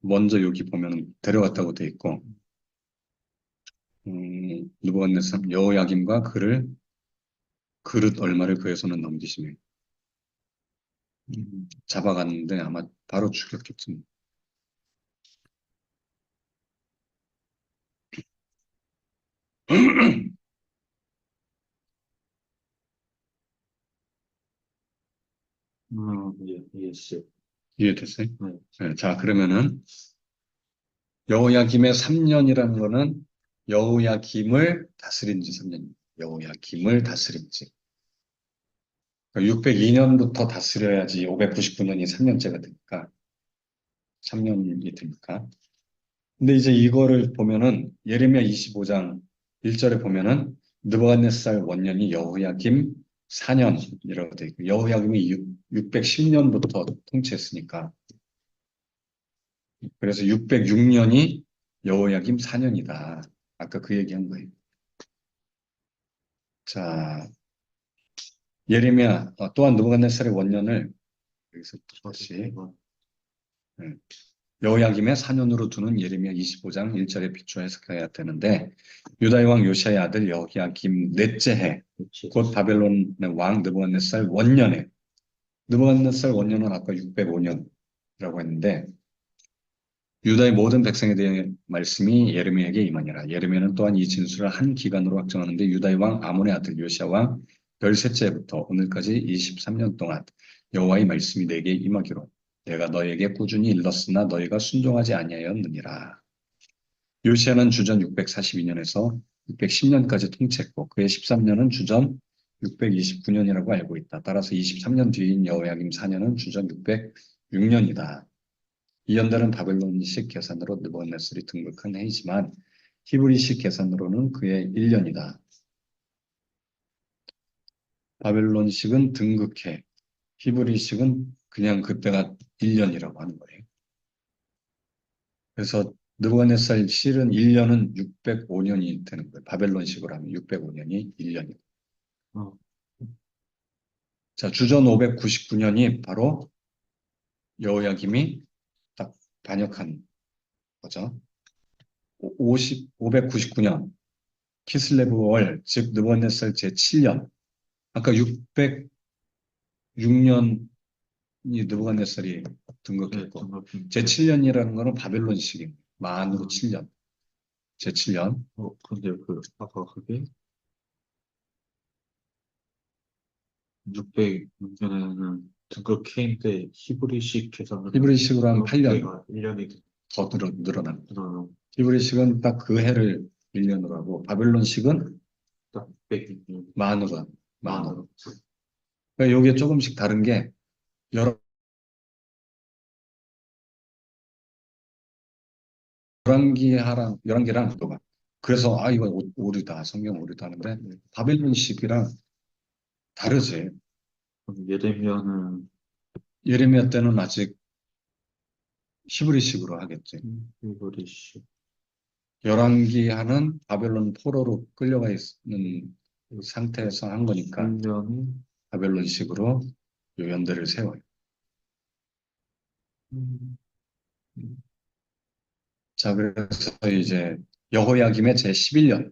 먼저 여기 보면 데려갔다고 돼 있고, 느부갓네살 여호야김과 그를 그릇 얼마를 그의 손에 넘기시며 잡아갔는데 아마 바로 죽였겠지. 이해했어요. 이해됐어요? 네. 네, 자, 그러면은 여호야김의 3년이라는 거는 여호야김을 다스린 지 3년. 여호야김을 다스린 지. 602년부터 다스려야지 599년이 3년째가 되니까 3년이 되니까. 근데 이제 이거를 보면은 예레미야 25장 1절에 보면은 느부갓네살 원년이 여호야김 4년이라고 돼 있고 여호야김이 610년부터 통치했으니까 그래서 606년이 여호야김 4년이다. 아까 그 얘기한 거예요. 자, 예레미야 또한 느부갓네살의 원년을 여기서 다시 네, 여호야김의 4년으로 두는 예레미야 25장 1절에 비추어 해석해야 되는데 유다의 왕 요시아의 아들 여호야김 넷째 해, 그치. 곧 바벨론의 왕 느부갓네살 원년에 느부갓네살 원년은 아까 605년이라고 했는데 유다의 모든 백성에 대한 말씀이 예레미야에게 임하니라. 예레미야는 또한 이 진술을 한 기간으로 확정하는데 유다의 왕 아몬의 아들 요시아 왕 열셋째부터 오늘까지 23년 동안 여호와의 말씀이 내게 임하기로 내가 너에게 꾸준히 일렀으나 너희가 순종하지 아니하였느니라. 요시아는 주전 642년에서 610년까지 통치했고 그의 13년은 주전 629년이라고 알고 있다. 따라서 23년 뒤인 여호야김 4년은 주전 606년이다. 이 연달은 바벨론식 계산으로 느부갓네살이 등극한 해이지만 히브리식 계산으로는 그의 1년이다. 바벨론식은 등극해. 히브리식은 그냥 그때가 1년이라고 하는 거예요. 그래서 느부갓네살 실은 1년은 605년이 되는 거예요. 바벨론식으로 하면 605년이 1년이에요. 어, 자, 주전 599년이 바로 여호야김이 딱 반역한 거죠. 599년 키슬레브 월, 즉 느부갓네살 제7년. 아까 606년이 느부갓네살이 네, 등극했고 등록금. 제7년이라는 거는 바벨론식입니다. 만으로 7년. 제7년. 근데 아까 그게 606년에는 등극해인데 히브리식 계산으로 히브리식으로 하면 8년 그때가 1년이 더 늘어난 거죠. 되더라고. 히브리식은 딱 그 해를 1년으로 하고 바벨론식은 딱 606년. 만으로 합니다. 만으로. 만으로. 그러니까 이게 조금씩 다른 게 열왕기랑 누가 그래서 이거 오류다 성경 오류다 하는데 바벨론식이랑 다르지. 예레미야는 예레미야 때는 아직 히브리식으로 하겠지. 히브리식. 열왕기하는 바벨론 포로로 끌려가 있는 상태에서 한 거니까 1년이 바벨론식으로 요 연대를 세워요. 자, 그래서 이제 여호야김의 제11년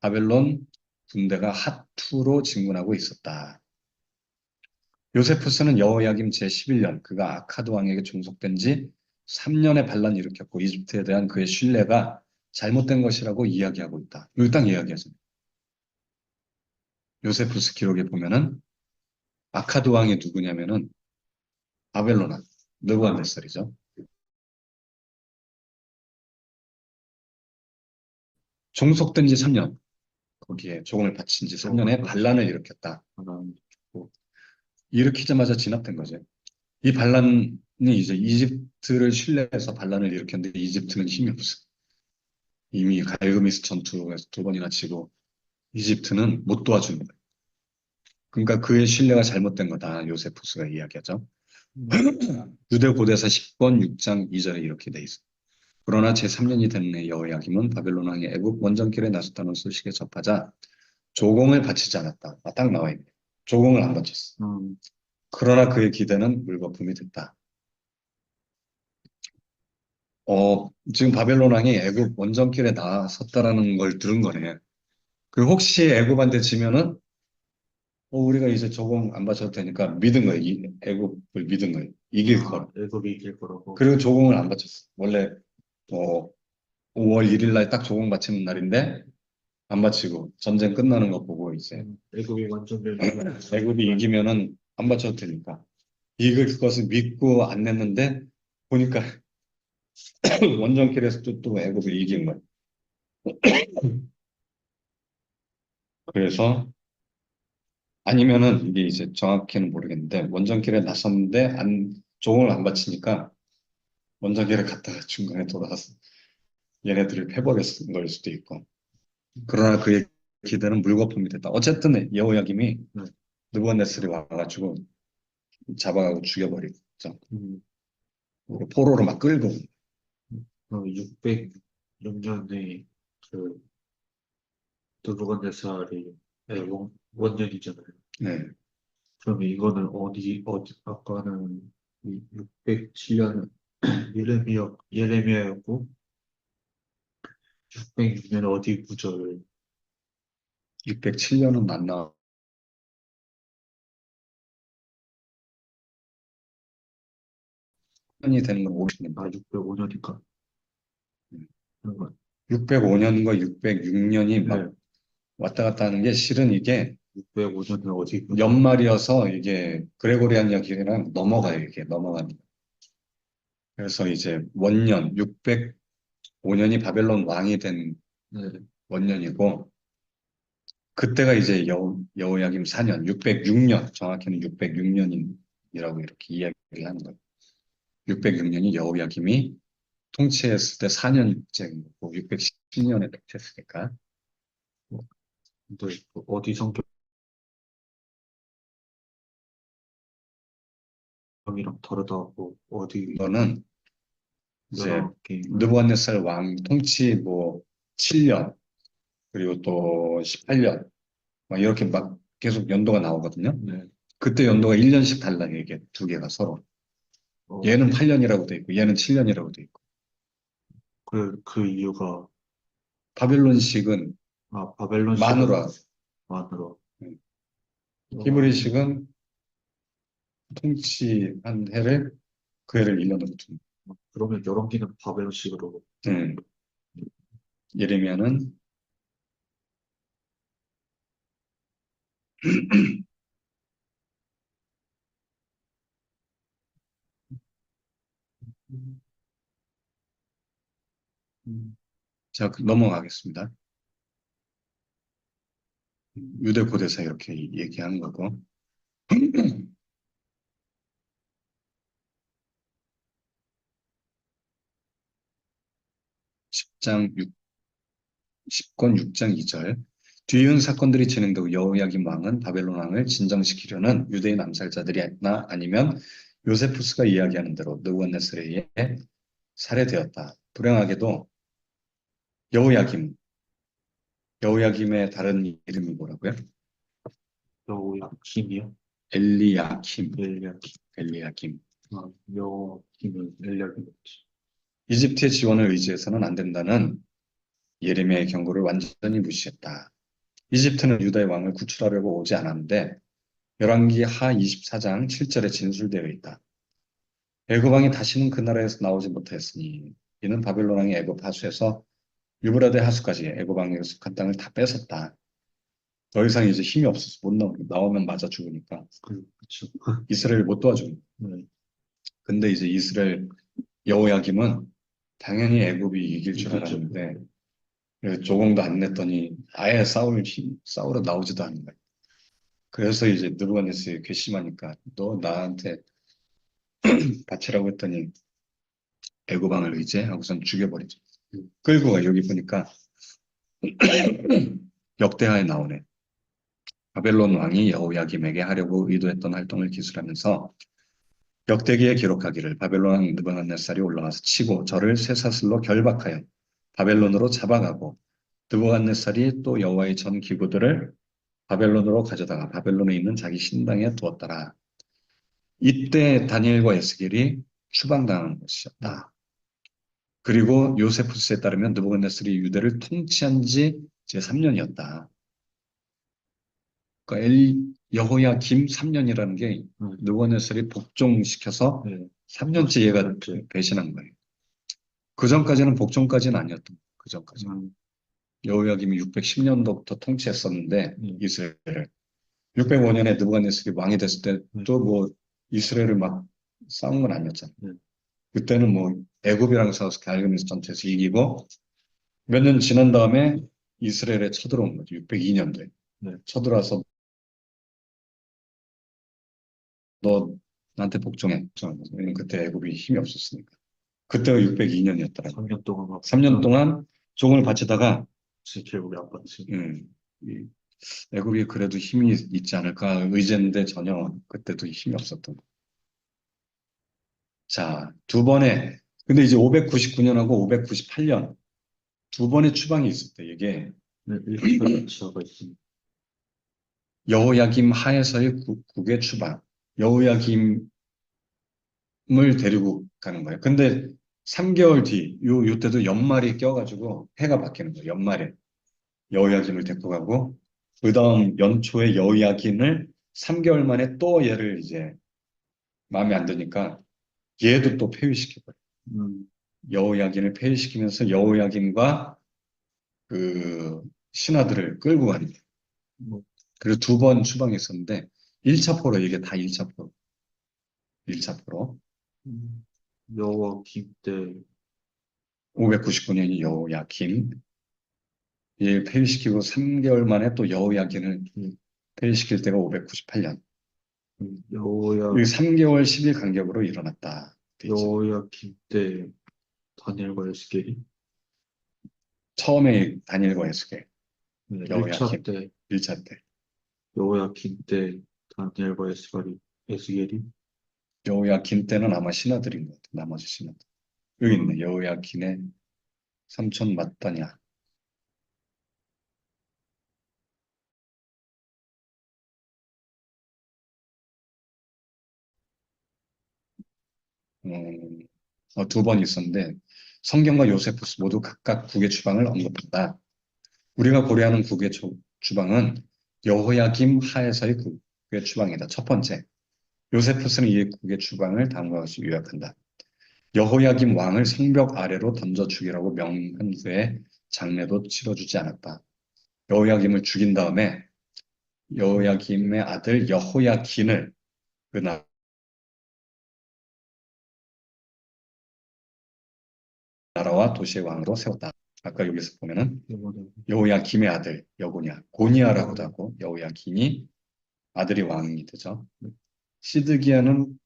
바벨론 군대가 핫투로 진군하고 있었다. 요세푸스는 여호야김 제11년 그가 아카드 왕에게 종속된 지 3년의 반란을 일으켰고 이집트에 대한 그의 신뢰가 잘못된 것이라고 이야기하고 있다. 여기 딱 이야기하죠. 요세푸스 기록에 보면은 아카드 왕이 누구냐면은 바벨로나 느부갓네살이죠. 종속된 지 3년 거기에 조공을 바친 지 3년에 반란을 일으켰다. 일으키자마자 진압된 거죠. 이 반란이 이제 이집트를 신뢰해서 반란을 일으켰는데 이집트는 힘이 없어. 이미 갈그미스 전투에서 2번이나 치고 이집트는 못 도와주는 거예요. 그러니까 그의 신뢰가 잘못된 거다. 요세푸스가 이야기하죠. 유대 고대사 10권 6장 2절에 이렇게 돼 있어. 그러나 제3년이 된 해 여호야김은 바벨론 왕이 애굽 원정길에 나섰다는 소식에 접하자 조공을 바치지 않았다. 딱 나와 있네. 조공을 안 바쳤어. 음, 그러나 그의 기대는 물거품이 됐다. 지금 바벨론 왕이 애굽 원정길에 나섰다라는 걸 들은 거네. 그리고 혹시 애굽한테 지면은 우리가 이제 적응 안 받쳐도 되니까 믿은 거예요. 애굽을 믿은 거예요. 이길 거라. 애굽이 이길 거라고. 그리고 조공을 안 바쳤어. 원래 어, 5월 1일 날 딱 조공 바치는 날인데 안 바치고 전쟁 끝나는 거 보고 이제 애굽이 완전 멸망을 애굽이 이기면은 안 바쳐도 되니까 이길 것을 믿고 안 냈는데 보니까 원정길에서 또 애굽이 이긴 거예요. 그래서 아니면은 이게 이제 정확히는 모르겠는데 원정길에 나섰는데 조공을 안 바치니까 원정길에 갔다가 중간에 돌아와서 얘네들을 패버렸을 걸 수도 있고. 그러나 그의 기대는 물거품이 됐다. 어쨌든 여호야김이 네. 느부갓네살이 와가지고 잡아가고 죽여버리죠. 음, 그리고 포로로 막 끌고. 606년에 그 느부갓네살이 원년이잖아요. 네. 그러면 이거는 아까는 607년은 예레미야였고 606년은 어디 구절? 607년은 안 나와. 년이 되는 건 50년. 605년이니까. 605년과 606년이 네, 막 왔다 갔다 하는 게 실은 이게 605년은 어디 구절? 연말이어서 이게 그레고리안 역이랑 넘어가요. 이게 넘어가는. 거. 그래서 이제 원년 605년이 바벨론 왕이 된 네, 원년이고 그때가 이제 여호야김 4년, 606년, 정확히는 606년이라고 이렇게 이야기를 하는 거예요. 606년이 여호야김이 통치했을 때 4년째인 거고, 610년에 통치했으니까. 근데 그 어디 성경이랑 다르다고 어디 이거는 이제 여러 게임을. 느부갓네살 왕 통치 뭐 7년, 그리고 또 18년, 막 이렇게 막 계속 연도가 나오거든요. 네, 그때 연도가 1년씩 달라요, 이게 두 개가 서로. 얘는 8년이라고 돼 있고, 얘는 7년이라고 돼 있고. 그 이유가 바빌론식은 바벨론식은 만으로, 만으로. 어, 히브리식은 통치한 해를 그 해를 1년으로 둔. 그러면 여론기는 바벨론식으로. 음, 예레미야는 음, 음, 자 넘어가겠습니다. 유대 고대사 이렇게 얘기하는 거고 10장 6, 10권 6장 2절 뒤이은 사건들이 진행되고 여호야김 왕은 바벨론 왕을 진정시키려는 유대인 암살자들이나 아니면 요세푸스가 이야기하는 대로 느부갓네살에 의해 살해되었다. 불행하게도 여호야김, 여호야김의 다른 이름이 뭐라고요? 여호야김이요? 엘리야킴, 엘리야김. 엘리야김. 여호야김은 엘리야김이었지. 이집트의 지원을 의지해서는 안 된다는 예레미야의 경고를 완전히 무시했다. 이집트는 유다의 왕을 구출하려고 오지 않았는데 열왕기 하 24장 7절에 진술되어 있다. 애굽 왕이 다시는 그 나라에서 나오지 못하였으니 이는 바벨론 왕이 애굽 하수에서 유브라데 하수까지 애굽 왕에게 속한 땅을 다 뺏었다. 더 이상 이제 힘이 없어서 못 나오면 맞아 죽으니까 그쵸. 이스라엘 못 도와주고. 네, 근데 이제 이스라엘 여호야김은 당연히 애굽이 이길 줄 이기죠. 알았는데 그래서 조공도 안 냈더니 아예 싸우러 나오지도 않는 거야. 그래서 이제 느부갓네살이 괘씸하니까 너 나한테 바치라고 했더니 애고방을 의지하고선 죽여버리죠. 끌고 가. 여기 보니까 역대하에 나오네. 바벨론 왕이 여호야김에게 하려고 의도했던 활동을 기술하면서 역대기에 기록하기를 바벨론 왕 느부갓네살이 올라와서 치고 저를 쇠사슬로 결박하여 바벨론으로 잡아가고 느부갓네살이 또 여호와의 전 기구들을 바벨론으로 가져다가 바벨론에 있는 자기 신당에 두었더라. 이때 다니엘과 에스겔이 추방당한 것이었다. 그리고 요세푸스에 따르면 느부갓네살이 유대를 통치한 지 제3년이었다. 그러니까 여호야김 3년이라는 게 느부갓네살이 복종시켜서 네. 3년째 얘가 그렇죠. 배신한 거예요. 그 전까지는 복종까지는 아니었던 거예요. 그 전까지. 여호야김이 610년도부터 통치했었는데 이스라엘을 605년에 느부갓네살이 왕이 됐을 때도 뭐 이스라엘을 막 싸운 건 아니었잖아요. 그때는 뭐 애굽이랑 싸워서 갈그미스 전투에서 이기고 몇 년 지난 다음에 이스라엘에 쳐들어온 거죠. 602년도에. 쳐들어와서 너 나한테 복종해. 왜냐면 그때 애굽이 힘이 없었으니까. 그때가 602년이었더라고요. 3년 동안 3년 동안 종을 바치다가 결국에 안 받지. 이 애굽이 그래도 힘이 있지 않을까 의지했는데 전혀 그때도 힘이 없었던 거. 자, 근데 이제 599년하고 598년 두 번의 추방이 있었대. 이게 일치가 있습니다. 여호야김 하에서의 국의 추방. 여호야김을 데리고 가는 거예요. 근데 3개월 뒤, 요때도 연말이 껴가지고 해가 바뀌는 거예요. 연말에 여호야김을 데리고 가고, 그 다음 연초에 여호야김을 3개월 만에 또 얘를 이제 마음에 안 드니까 얘도 또 폐위시켜버려요. 여호야김을 폐위시키면서 여호야김과 그 신하들을 끌고 가는 거예요. 그리고 두 번 추방이 있었는데 1차 포로 이게 다 1차 포로. 1차 포로. 여호와김 때 599년이 여호야김. 얘 폐위시키고 3개월 만에 또 여호야김을 폐위시킬 때가 598년. 이 3개월 10일 간격으로 일어났다. 여호야김 때 다니엘과 에스겔이 처음에 다니엘과 에스겔. 1차 때 1차 때. 여호야김 때 다니엘과 에스겔이 여호야김 때는 아마 신하들인 것 같아. 나머지 신하들. 여기 있네. 여호야김의 삼촌 맞다냐. 두 번 있었는데 성경과 요세푸스 모두 각각 국의 추방을 언급한다. 우리가 고려하는 국의 추방은 여호야김 하에서의 국의 추방이다. 첫 번째, 요세푸스는 이 국의 추방을 다음과 같이 요약한다. 여호야김 왕을 성벽 아래로 던져 죽이라고 명한 후에 장례도 치러주지 않았다. 여호야김을 죽인 다음에 여호야김의 아들 여호야긴을 그 나라와 도시의 왕으로 세웠다. 아까 여기서 보면은 여호야김의 아들 여고냐, 고니아라고도 하고 여호야김이 아들이 왕이 되죠. 시드기야는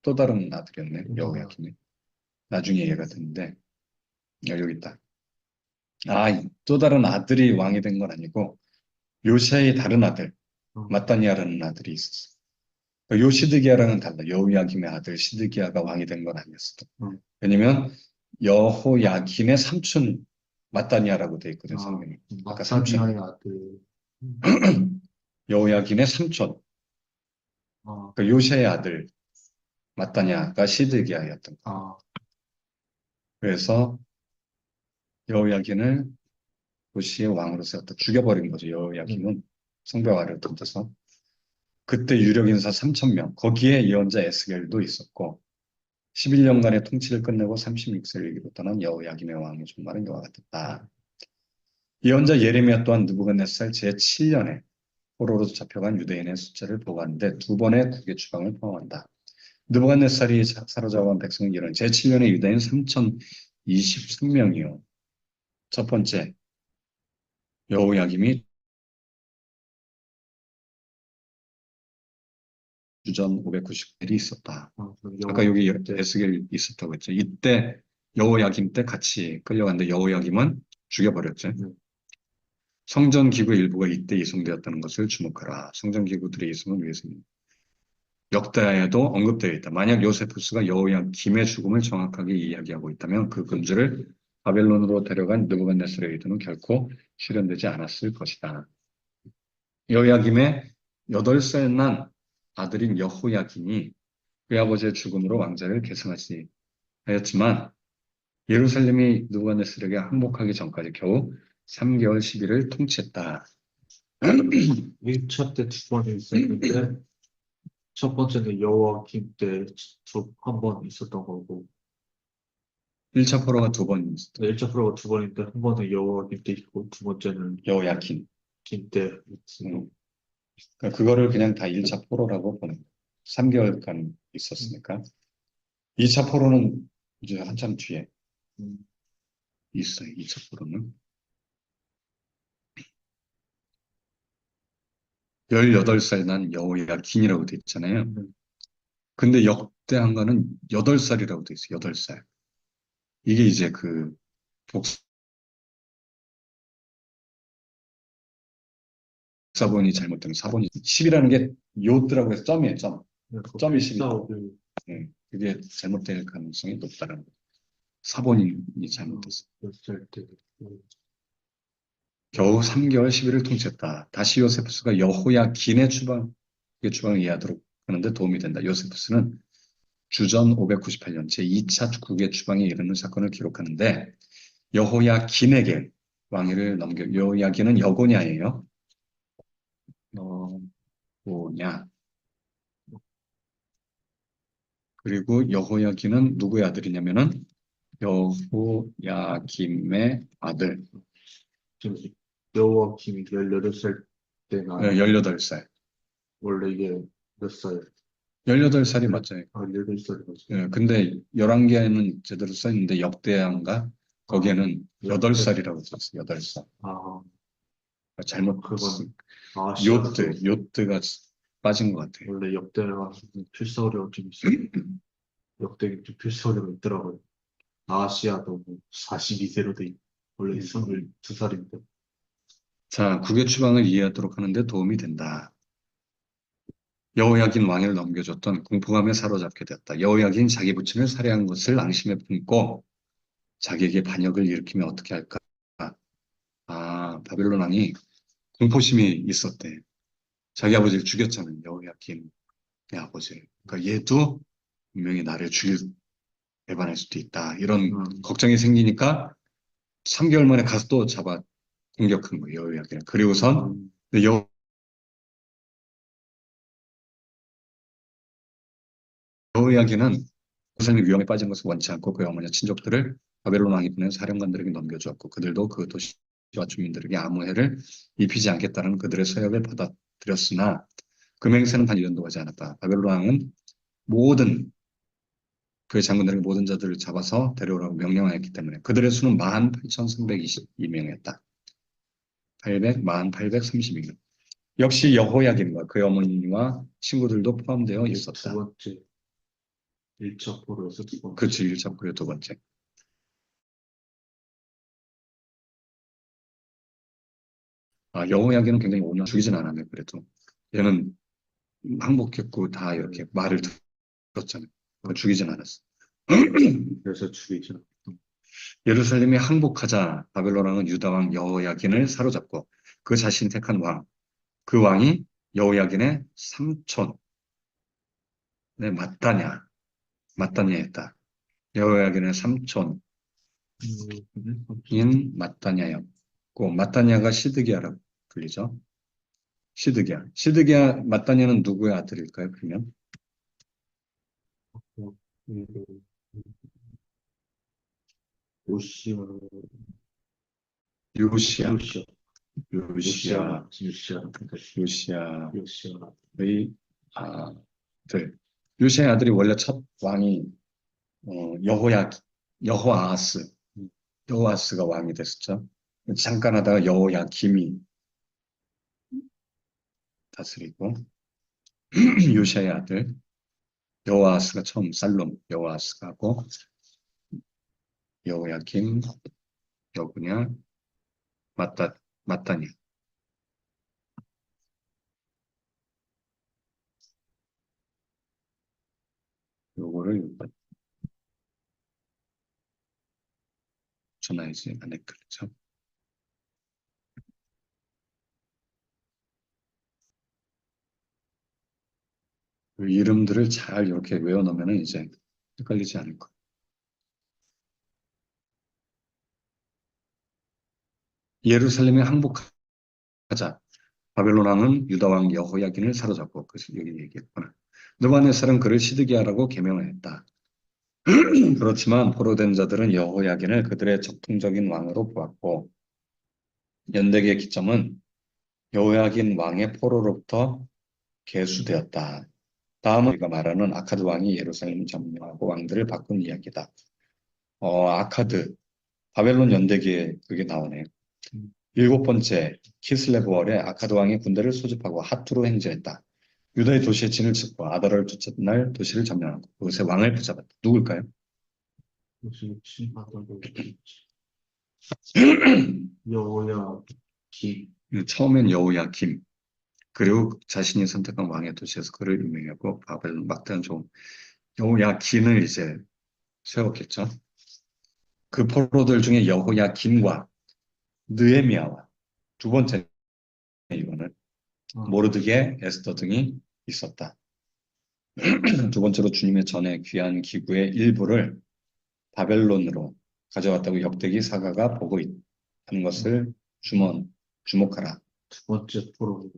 또 다른 아들이었네. 여호야김이. 나중에 얘가 됐는데 여기 있다. 또 다른 아들이 왕이 된 건 아니고 요시아의 다른 아들 마따니아라는 아들이 있었어. 요 시드기야랑은 달라. 여호야김의 아들 시드기야가 왕이 된 건 아니었어. 왜냐면 여호야김의 삼촌 마따니아라고 돼 있거든 성경에. 아까 삼촌. 마따니아의 아들 여호야김의 삼촌. 그 요시아의 아들 마따니아가 시드기야였던 거야. 그래서 여호야김을 도시의 왕으로 세웠다. 죽여버린 거죠. 여호야김은 성벽 아래로 던져서. 그때 유력 인사 3,000명. 거기에 예언자 에스겔도 있었고 11년간의 통치를 끝내고 36세를 이기로 떠난 여호야김의 왕의 종말은 이와 같았다. 예언자 예레미야 또한 느부갓네살 제7년에 포로로 잡혀간 유대인의 숫자를 보고하는데 두 번의 국의 추방을 포함한다. 느부갓네살이 사로잡은 백성은 이런 제7년의 유대인 3,023명이요. 첫 번째, 여호야김이 주전 599일이 있었다. 아까 여기 에스겔 있었다고 했죠. 이때 여호야김 때 같이 끌려갔는데 여호야김은 죽여버렸죠. 성전 기구 일부가 이때 이송되었다는 것을 주목하라. 성전 기구들의 이송은 위에서는 역대에도 언급되어 있다. 만약 요세푸스가 여호야김의 죽음을 정확하게 이야기하고 있다면 그 금주를 바벨론으로 데려간 느부갓네살의 의도는 결코 실현되지 않았을 것이다. 여호야김의 8살 난 아들인 여호야김이 그의 아버지의 죽음으로 왕자를 계승하지 하였지만 예루살렘이 느부갓네살에게 항복하기 전까지 겨우 3개월 10일을 통치했다. 1차 때 두 번 있었는데, 첫 번째는 여호와김 때 한 번 있었던 거고, 1차 포로가 두 번 있었다. 1차 프로가 두 번인데, 한 번은 여호와김 때 있고, 두 번째는 여호야킨. 김때 있고, 그러니까 그거를 그냥 다 1차 포로라고 보는 거예요. 3개월간 있었으니까. 2차 포로는 이제 한참 뒤에 음, 있어요. 2차 포로는. 18살 난 여호야킨이라고 돼 있잖아요. 음, 근데 역대한 거는 8살이라고 돼 있어요. 8살. 이게 이제 그 복사본이 잘못된 사본이 10이라는 게 요트라고 해서 점이에요. 점. 그 점이 10이다. 필사옥을, 그게 잘못될 가능성이 높다는 거예요. 사본이 잘못됐어. 몇살 때, 겨우 3개월 10일을 통치했다. 다시 요세푸스가 여호야긴의 주방을 이해하도록 하는데 도움이 된다. 요세푸스는 주전 598년 제2차 국의 추방에 이르는 사건을 기록하는데 여호야긴에게 왕위를 여호야긴은 여고냐예요. 여고냐. 그리고 여호야긴은 누구의 아들이냐면은 여호야김의 아들. 지금 여호와김이 18살 때나, 18살. 원래 이게 몇 살? 18살이 맞죠. 18살이거지. 근데 11개는 제대로 써 있는데 역대한가? 거기에는 역대, 8살이라고 써 있어요. 8살. 아, 잘못 그건 아시아도 요트가 빠진 것 같아요. 원래 역대가 필사어려가 좀 있어요. 역대 좀 필사어려가 있더라고요. 아시아도 뭐 42세로 돼 있고, 원래 22살인데. 자, 국외 추방을 이해하도록 하는데 도움이 된다. 여호야긴 왕위를 넘겨줬던 공포감에 사로잡게 되었다. 여호야긴 자기 부친을 살해한 것을 앙심에 품고 자기에게 반역을 일으키면 어떻게 할까? 아, 바벨론 왕이 공포심이 있었대. 자기 아버지를 죽였잖아요. 여호야김의 아버지를. 그러니까 얘도 분명히 나를 죽일 배반할 수도 있다. 이런 음, 걱정이 생기니까 3개월 만에 가서 또 잡아 공격한 거예요. 여호야기를. 그리고선 음, 여호야기는 예루살렘이 위험에 빠진 것을 원치 않고 그의 어머니와 친족들을 바벨론 왕이 보낸 사령관들에게 넘겨주었고 그들도 그 도시와 주민들에게 아무 해를 입히지 않겠다는 그들의 서약을 받아들였으나 그 맹세는 단 1년도 가지 않았다. 바벨론 왕은 모든 그의 장군들에게 모든 자들을 잡아서 데려오라고 명령하였기 때문에 그들의 수는 18,322명이었다. 1832명. 역시 여호야김과 그의 어머니와 친구들도 포함되어 두 있었다. 번째, 1차 포로에서 두 번째. 그치, 1차 그리고 두 번째. 아, 여호야기는 굉장히 오면 죽이진 않았네, 그래도. 얘는 항복했고 다 이렇게 말을 들었잖아요. 죽이진 않았어. 그래서 죽이죠. 예루살렘이 항복하자 바벨론 왕은 유다 왕 여호야긴을 사로잡고 그 자신이 택한 왕, 그 왕이 여호야긴의 삼촌의 맞다냐였다. 여호야긴의 삼촌인 맞다냐였고 맞다냐가 시드기야라고 불리죠. 시드기야, 맞다냐는 누구의 아들일까요? 그러면 요시아, 요시야, 요시아, 요시아라, 요시야, 요시아라, 요시야의 요시아라. 아들. 요시야의 아들이 원래 첫 왕이 여호야 여호아하스 여호아스가 왕이 됐었죠. 잠깐 하다가 여호야김이 다스리고 요시야의 아들 여호아스가 처음 살롬 여호아스가 하고 여호야김 여구냐 맞다니 요거를 전화해지 않을까 그렇죠. 그 이름들을 잘 이렇게 외워놓으면 이제 헷갈리지 않을 거예요. 예루살렘에 항복하자. 바벨론 왕은 유다 왕 여호야긴을 사로잡고 여기 얘기했구나. 느부갓네살은 그를 시드기야라고 계명하였다. 그렇지만 포로된 자들은 여호야긴을 그들의 적통적인 왕으로 보았고 연대기의 기점은 여호야긴 왕의 포로로부터 계수되었다. 다음은 우리가 말하는 아카드 왕이 예루살렘을 점령하고 왕들을 바꾼 이야기다. 아카드, 바벨론 연대기에 그게 나오네요. 일곱 번째, 키슬레브월에 아카드 왕이 군대를 소집하고 하투로 행진했다. 유다의 도시에 진을 치고 아다를 둘째 날 도시를 점령하고 그곳에 왕을 붙잡았다. 누굴까요? 무슨 친하다고 여호야 기 처음엔 여호야김, 그리고 자신이 선택한 왕의 도시에서 그를 임명하고 바벨론 막대한 종 여호야긴을 이제 세웠겠죠. 그 포로들 중에 여호야김과 느헤미야와 두 번째 이거는 모르드게, 에스더 등이 있었다. 두 번째로 주님의 전에 귀한 기구의 일부를 바벨론으로 가져갔다고 역대기 사가가 보고 있다는 것을 주목하라. 두 번째 포로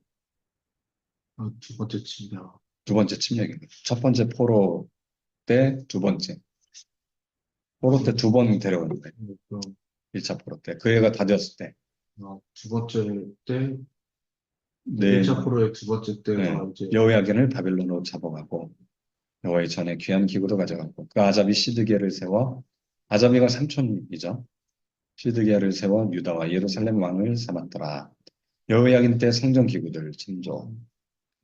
두 번째 침략 두 번째 침략입니다. 첫 번째 포로 때 두 번째. 포로 때 두 번 데려오는 거예요. 그럼 1차 포로 때. 그 애가 다 되었을 때. 두 번째 때 네, 1차 포로의 두 번째 네. 때가 이제 여호야긴을 바벨론으로 잡아가고 여호와의 전에 귀한 기구도 가져가고 그 아잡이 시드기야를 세워 아잡이가 삼촌이죠. 시드기야를 세워 유다와 예루살렘 왕을 삼았더라. 여호야긴 때 성전 기구들 진조.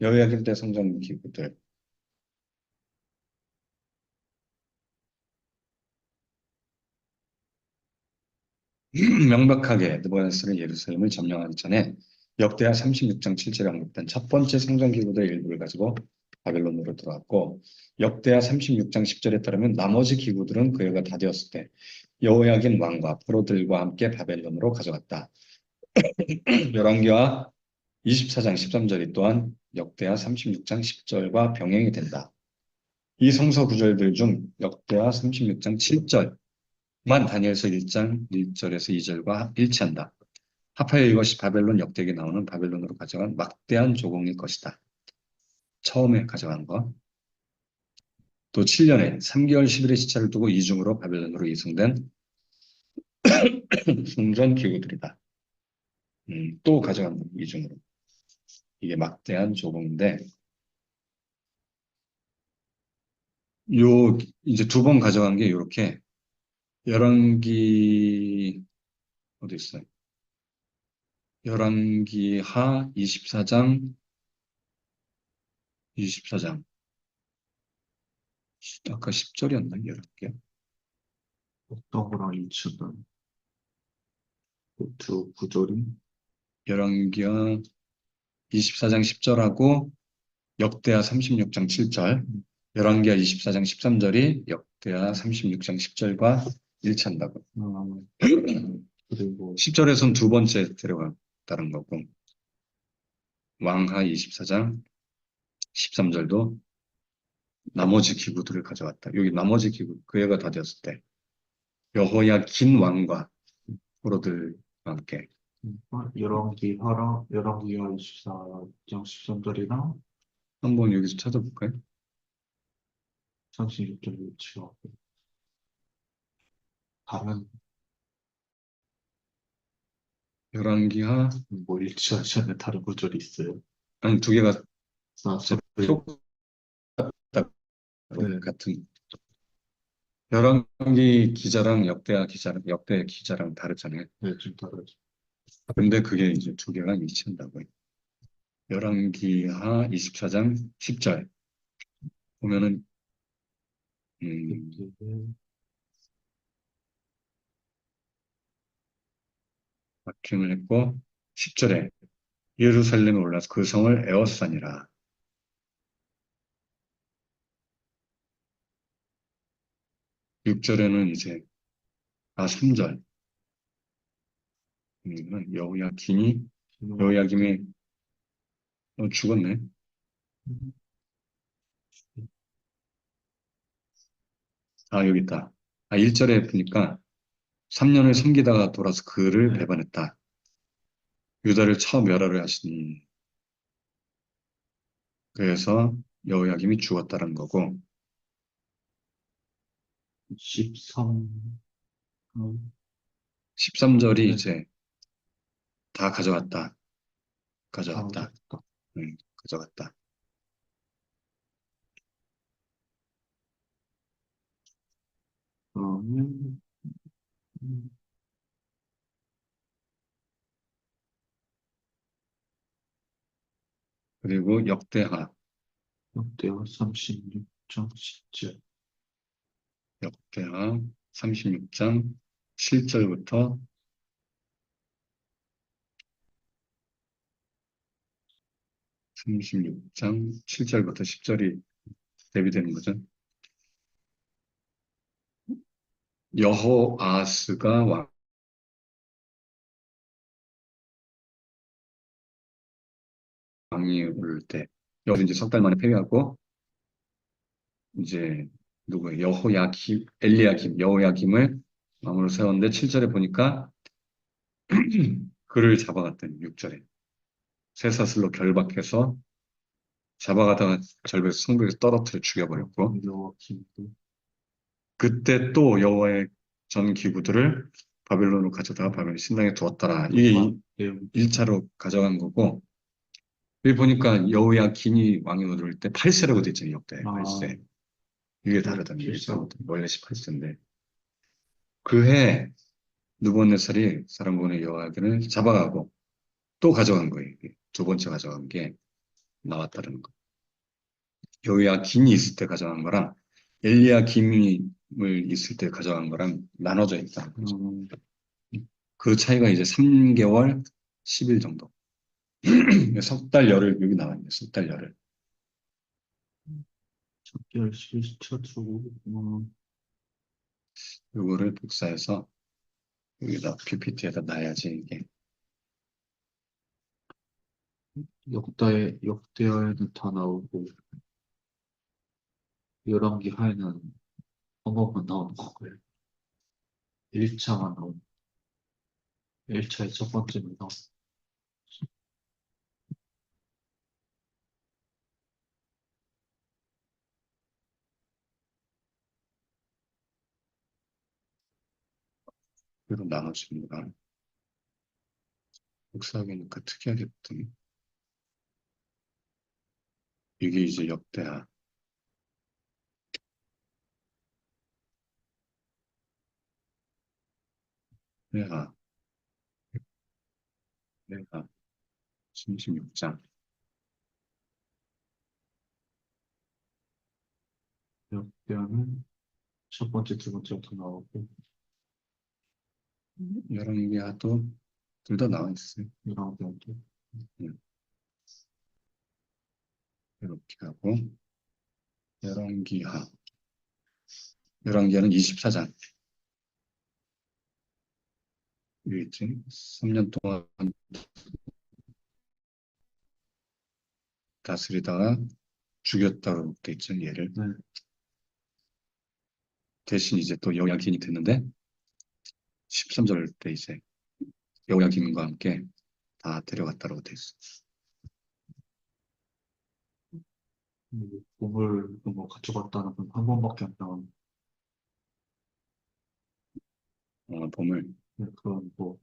여호야긴 때 성전 기구들. 명백하게 느부갓네살은 예루살렘을 점령하기 전에 역대하 36장 7절에 언급된 첫 번째 성전 기구들의 일부를 가지고 바벨론으로 들어왔고 역대하 36장 10절에 따르면 나머지 기구들은 그 해가 다 되었을 때 여호야긴 왕과 포로들과 함께 바벨론으로 가져갔다. 열왕기하 24장 13절이 또한 역대하 36장 10절과 병행이 된다. 이 성서 구절들 중 역대하 36장 7절만 다니엘서 1장 1절에서 2절과 일치한다. 하파의 이것이 바벨론 역대기에 나오는 바벨론으로 가져간 막대한 조공일 것이다. 처음에 가져간 거. 또 7년에 3개월 10일의 시차를 두고 이중으로 바벨론으로 이송된 성전 기구들이다. 또 가져간 거, 이중으로. 이게 막대한 조공인데 요 이제 두 번 가져간 게 이렇게 열왕기 어디 있어요? 열왕기하 24장 24장 아까 10절이었나? 열왕기야. 어떤 거랑 일치는 두 구절이 열왕기하 24장 10절하고 역대하 36장 7절, 열왕기하 24장 13절이 역대하 36장 10절과 일치한다고. 그리고 10절에선 두 번째 데려갔다는 거고, 왕하 24장 13절도 나머지 기구들을 가져왔다. 여기 나머지 기구, 그 애가 다 되었을 때, 여호야긴 왕과 포로들과 함께. 열왕기하 24장 13절이랑 한번 여기서 찾아볼까요? 36절 일치하고 다른 열왕기하, 뭐 일치하지 않는 다른 구절이 있어요. 아니, 두 개가 아, 똑같다, 네. 같은. 열왕기 기자랑 역대하 기자랑, 역대 기자랑 다르잖아요. 네, 좀 다르죠. 근데 그게 이제 두 개가 일치한다고요. 열왕기하 24장 10절 보면은 막힘을 했고 10절에 예루살렘에 올라서 그 성을 에워싸니라. 6절에는 이제 3절 여호야김이 죽었네. 여기 있다. 1절에 보니까 3년을 섬기다가 돌아서 그를 네. 배반했다. 유다를 멸하려 하시니 그래서 여호야김이 죽었다는 거고 13, 13절이 네, 이제 다 가져갔다. 다 가져갔다. 얻었다. 가져갔다. 그러면, 음, 그리고 역대하 역대하 36장 10절. 역대하 36장 7절부터 36장 7절부터 10절이 대비되는 거죠. 여호아스가 왕이 오를 때 여기서 이제 석 달 만에 패배하고 이제 누구예요? 엘리야김, 여호야김을 왕으로 세웠는데 7절에 보니까 그를 잡아갔더니 6절에 쇠사슬로 결박해서 잡아가다가 절벽에서 성벽에서 떨어뜨려 죽여버렸고 여호와김도 그때 또 여호와의 전 기구들을 바벨론으로 가져다가 바벨론 신당에 두었더라. 이게 또한 내용 1차로 가져간 거고 여기 보니까 여호야김이 왕이 오를 때 8세라고 돼 있잖아요. 역대 아, 8세. 이게 다르다는 필사 얘기죠. 원래 18세인데 그해 느부갓네살이 사람본의 여호와기를 잡아가고 또 가져간 거예요. 이게 두 번째 가져간 게 나왔다는 거. 여호야김이 있을 때 가져간 거랑 엘리야김을 있을 때 가져간 거랑 나눠져 있다는 거죠. 음, 그 차이가 이제 3개월 10일 정도. 석 달 열흘 여기 나와 있네. 석 달 열흘. 작별 실처주고, 요거를 복사해서 여기다 PPT에다 놔야지 이게. 역대하에는 다 나오고, 열왕기하에는 한 번만 나오는 거고요. 1차만 나오anu 1차의 첫 번째는 나오고, 이로 나눠집니다. 복사하기니까 특이하겠더니 이게 이제 역대하. 내가 내가 36장 역대하는 첫 번째, 두 번째부터 나오고, 열왕기하도 둘 다 나와 있어요. 열왕기하도 음, 이렇게 하고 열왕기하 열왕기하는 24장 여기 있지. 3년 동안 다스리다가 죽였다고 돼 있죠. 얘를 네, 대신 이제 또 여호야긴이 됐는데 13절 때 이제 여호야김과 함께 다 데려갔다고 돼 있어. 보물 뭐 가져갔다는 건 한 번밖에 안 나오는 보물 그런 뭐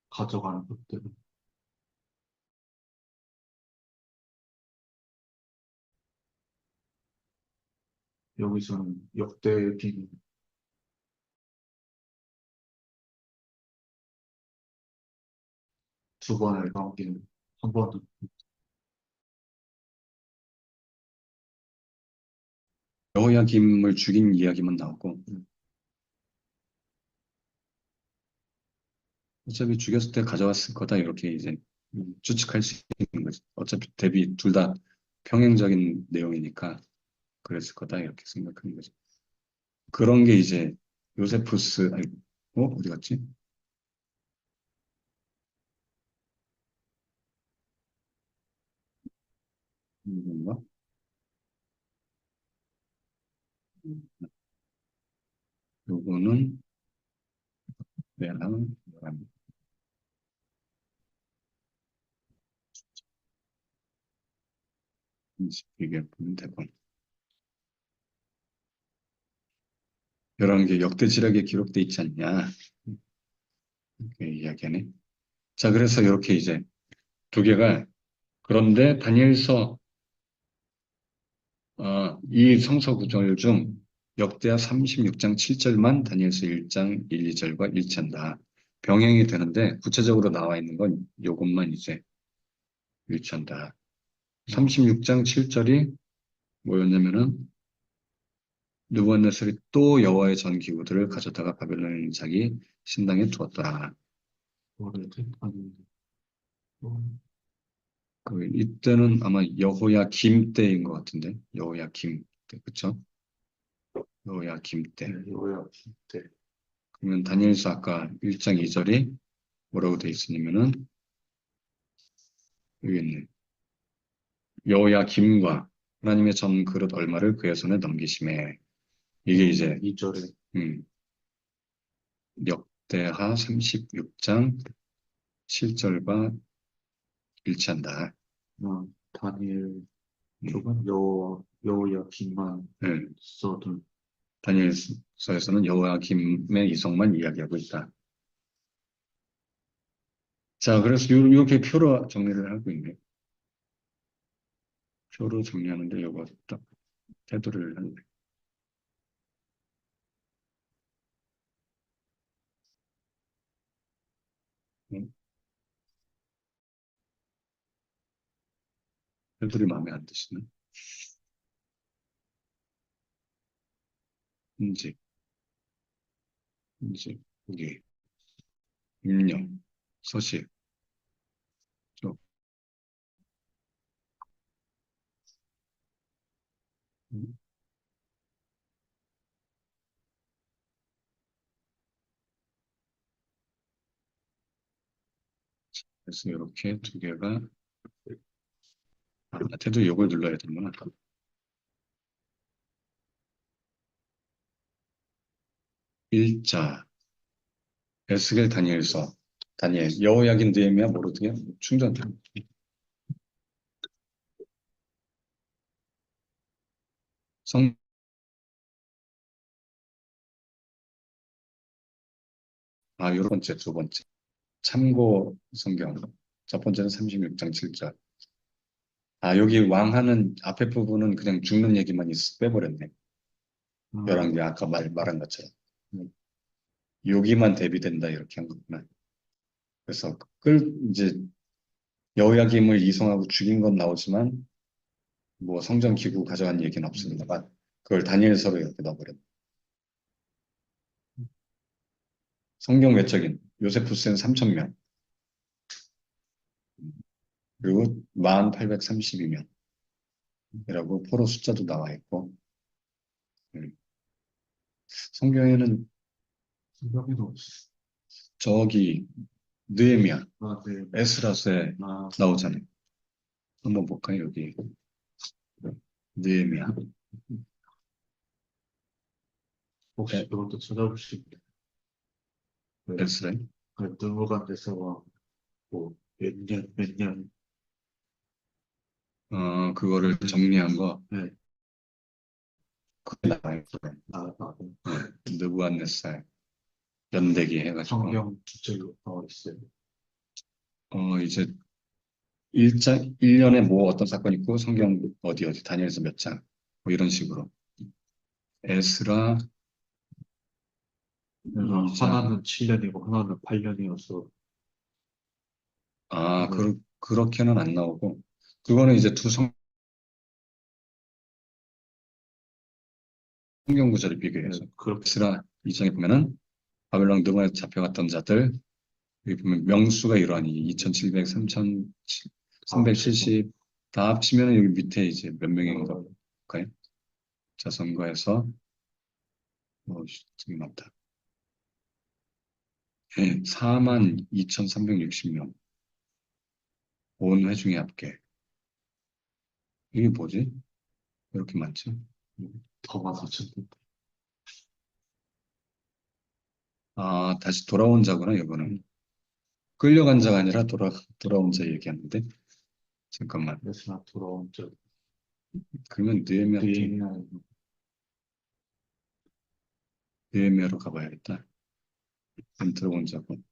가져가는 것들은 여기서는 역대기는 두 번을 나오기는 한 번은 여호야김을 죽인 이야기만 나오고 어차피 죽였을 때 가져왔을 거다 이렇게 이제 추측할 수 있는 거지. 어차피 대비 둘 다 평행적인 내용이니까 그랬을 거다 이렇게 생각하는 거지. 그런 게 이제 요세푸스 아니 어디 갔지? 이건가? 요거는 내랑 이게 보면 되고. 11개 역대 지력에 기록돼 있지 않냐. 이렇게 이야기하네. 자, 그래서 이렇게 이제 두 개가 그런데 다니엘서 이 성서 구절 중 역대하 36장 7절만 다니엘서 1장 1, 2절과 일치한다. 병행이 되는데 구체적으로 나와 있는 건 요것만 이제 일치한다. 36장 7절이 뭐였냐면은 느부갓네살이 또 여호와의 전 기구들을 가져다가 바벨론인 자기 신당에 두었더라. 오래됐다는 이때는 아마 여호야김 때인 것 같은데 여호야김 때 그쵸? 여호야김 때. 요약 때 그러면 다니엘서 아까 1장 2절이 뭐라고 돼 있으냐면은 여기 있네. 여호야김과 하나님의 전 그릇 얼마를 그의 손에 넘기심에 이게 이제 2절에 음, 역대하 36장 7절과 일치한다. 다니엘 음, 쪽은 여호야김만 네. 써둔 다니엘서에서는 여호야김의 이성만 이야기하고 있다. 자, 그래서 이렇게 표로 정리를 하고 있네. 표로 정리하는데 이거 딱 테두리를 하네. 음, 테두리 마음에 안 드시네. 인지, 여기, 입력, 서식, 쪽. 음, 그래서 이렇게 두 개가, 테두리 요걸 눌러야 되는구나. 일자, 에스겔 다니엘서, 다니엘, 여호야긴 느헤미야 모르드게 충전. 성, 요 번째, 두 번째. 참고 성경. 첫 번째는 36장 7절. 여기 왕하는 앞에 부분은 그냥 죽는 얘기만 빼버렸네. 11개 아까 말한 것처럼. 여기만 대비된다 이렇게 한 거구나. 그래서 이제 여호야김을 이송하고 죽인 건 나오지만 뭐 성전 기구 가져간 얘기는 없습니다만 그걸 다니엘서로 이렇게 넣어버렸네. 성경 외적인 요세푸스는 3,000명 그리고 1832명이라고 포로 숫자도 나와 있고 성경에는 생각에도 없어. 저기 느헤미야 네. 에스라서에 나오잖아요. 한번 볼까요? 여기 느헤미야 혹시 그것도 찾아보시고 에스라 느부갓네살과 뭐몇 년, 그거를 정리한 거 네, 그게 나와 있어요. 나도 느부갓네살 연대기 해가지고 성경 주제로 나와 있어요. 이제 1년에 뭐 어떤 사건이 있고 성경 어디 다니엘서 몇 장, 뭐 이런 식으로. 에스라 그래서 2장. 하나는 7년이고 하나는 8년이어서 그렇게는 안 나오고, 그거는 이제 두 성경 구절을 비교해서. 그렇게 에스라 2장에 보면은 바벨론 등에 잡혀갔던 자들, 여기 보면 명수가 이러하니 2,700, 3,370, 다 합치면은 여기 밑에 이제 몇 명인가 볼까요? 자, 선거에서, 되게 많다. 42,360명. 온 회중의 합계. 이게 뭐지? 이렇게 많지? 더 많아졌는데. 다시 돌아온 자구나, 이거는. 끌려간 자가 아니라 돌아온 자 얘기하는데. 잠깐만. 그래서 돌아온 적 그러면 느헤미야, 느헤미야로 가봐야겠다. 안 들어본 적은.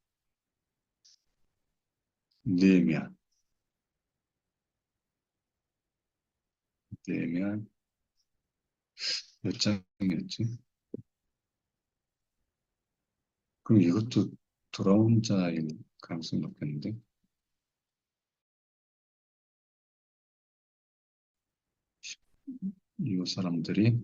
느헤미야, 느헤미야 몇 장이었지? 그럼 이것도 돌아온 자일 가능성이 높겠는데? 이 사람들이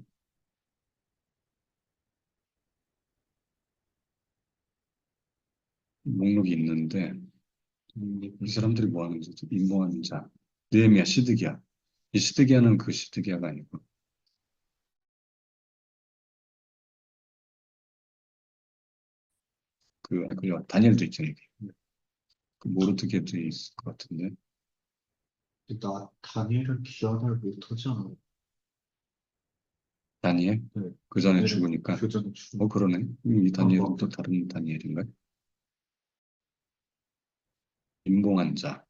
목록이 있는데 이 사람들이 뭐 하는지 임무하는 자 느헤미야 시드기야 이 시드기야는 그 시드기야가 아니고 그 다니엘도 있잖아요. 그 모르드게도 있을 것 같은데 나 다니엘은 기억을 못하지 않아. 다니엘 네, 그 전에 다니엘은 죽으니까 교전에 죽은. 그러네 이 아, 다니엘은 뭐, 또 다른 다니엘인가? 임봉한 자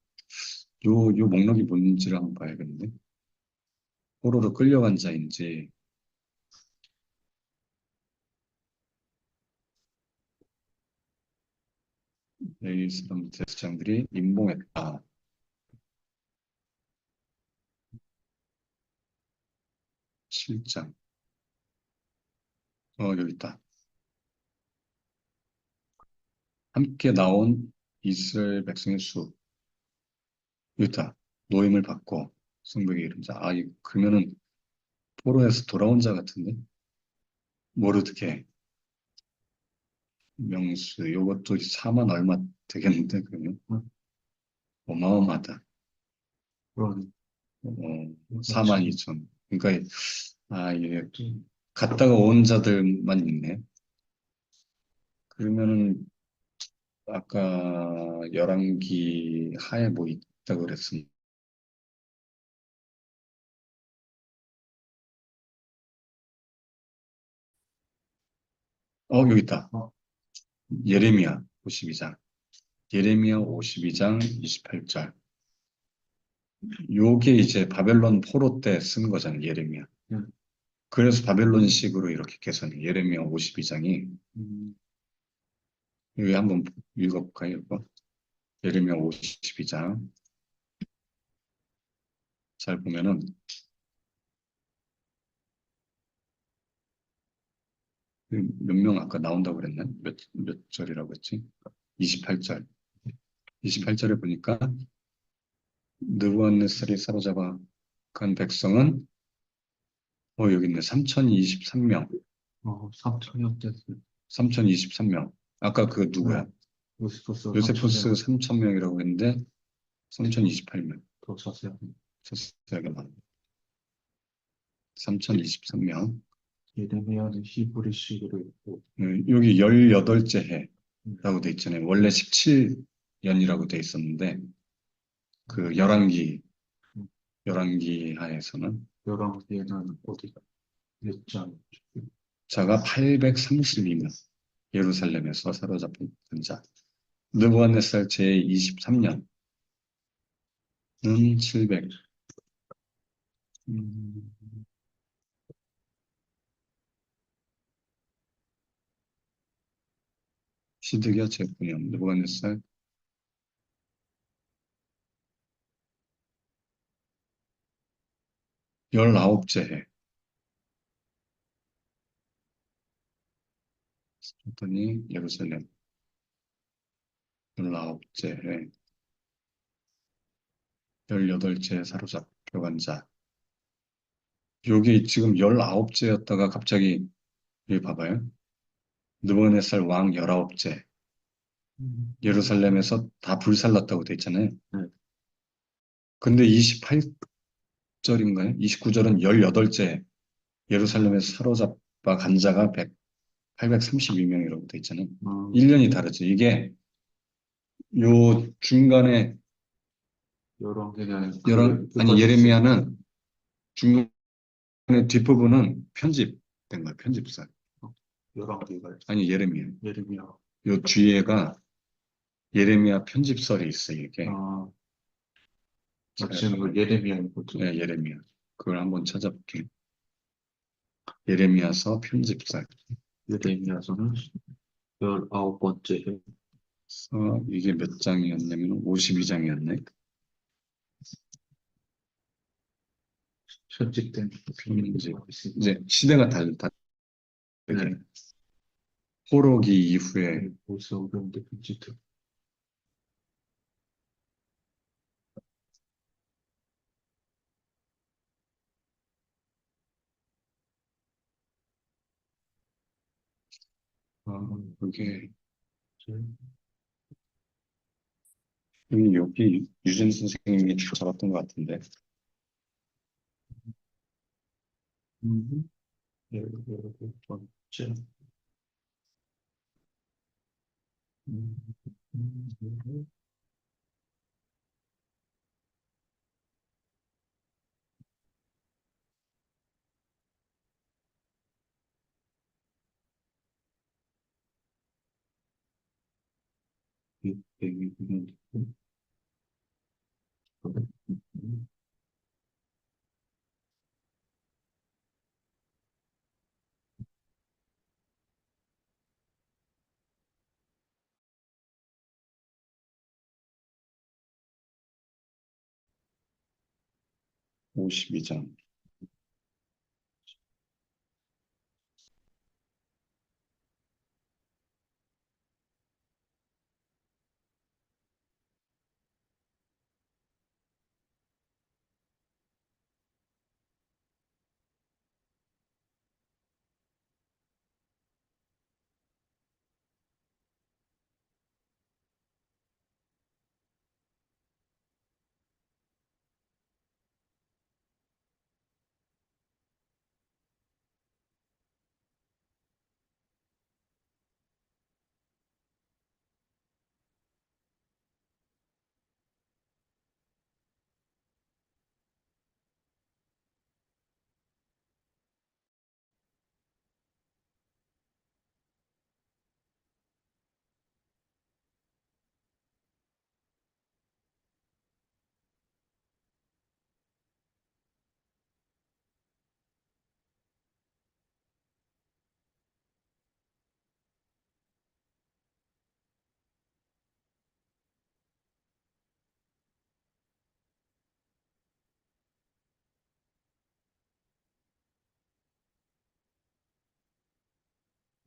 요 목록이 뭔지를 한번 봐야겠는데 포로로 끌려간 자인지 이 사람 제사장들이 임봉했다 7장 여기 있다 함께 나온 이스라엘 백성의 수 여기 있다 노임을 받고 성벽의 이름자 그러면은 포로에서 돌아온 자 같은데 모르드게 명수 요것도 4만 얼마 되겠는데 그러면 응, 어마어마하다 그런, 4만 2천 그러니까 이게 갔다가 온 자들만 있네 그러면은 아까 열왕기 하에 뭐 있다고 그랬으니 여기 있다 어, 예레미야 52장 예레미야 52장 28절 요게 이제 바벨론 포로 때 쓴 거잖아요 예레미야 응, 그래서 바벨론식으로 이렇게 개선해 예레미야 52장이 여기 한번 읽어볼까요 이거 예레미야 52장 잘 보면은 몇 명 아까 나온다고 그랬나? 몇 절이라고 했지? 28절. 28절에 보니까 느부갓네살이 사로잡아 간 백성은 여기 있네. 3023명. 3천년 됐을. 3023명. 아까 그 네, 누구야? 요스포스 요세포스 3천년 3000명이라고 했는데 3028명. 더 자세하게. 숫자가 많네. 3023명. 예레미야는 히브리식으로 있고, 여기 18째 음, 해라고 돼 있잖아요. 원래 17년이라고 돼 있었는데 그 음, 열왕기 하에서는 열왕기에는 어디가 몇 장, 자가 832명 예루살렘에서 사로잡힌 자 느부갓네살 제23년은 700 음, 시드기야 제9년 느부갓네살 19째 해 했더니 예루살렘 19째 해 18째 사로잡혀간 자 요게 지금 19째였다가 갑자기 여기 봐봐요 느부갓네살 왕 19째 음, 예루살렘에서 다 불살랐다고 돼 있잖아요. 네, 근데 28절인가요? 29절은 18째 예루살렘에서 사로잡아 간 자가 832명이라고 돼 있잖아요. 아, 1년이 다르죠. 이게 요 중간에 열왕기는 아니 그것까지 있을 때, 예레미야는 중간에 뒷부분은 편집된 거예요. 편집사. 열왕기가 있어. 아니 예레미야. 예레미야. 요 뒤에가 예레미야 편집설이 있어요. 이게 아, 잘 지금 이거 봐봐요. 예레미야거든. 예레미야. 그걸 한번 찾아볼게요. 예레미야서 편집사. 예레미야서는 19번째 해. 이게 몇 장이었냐면 52장이었네. 편집된 편집. 있습니다. 이제 시대가 네. 다르게. 포로기 이후에 벌써 어려운데 편집된. 그게 여기 유진 선생님이 잡았던 것 같은데. 19번째. 음, 음, 52장.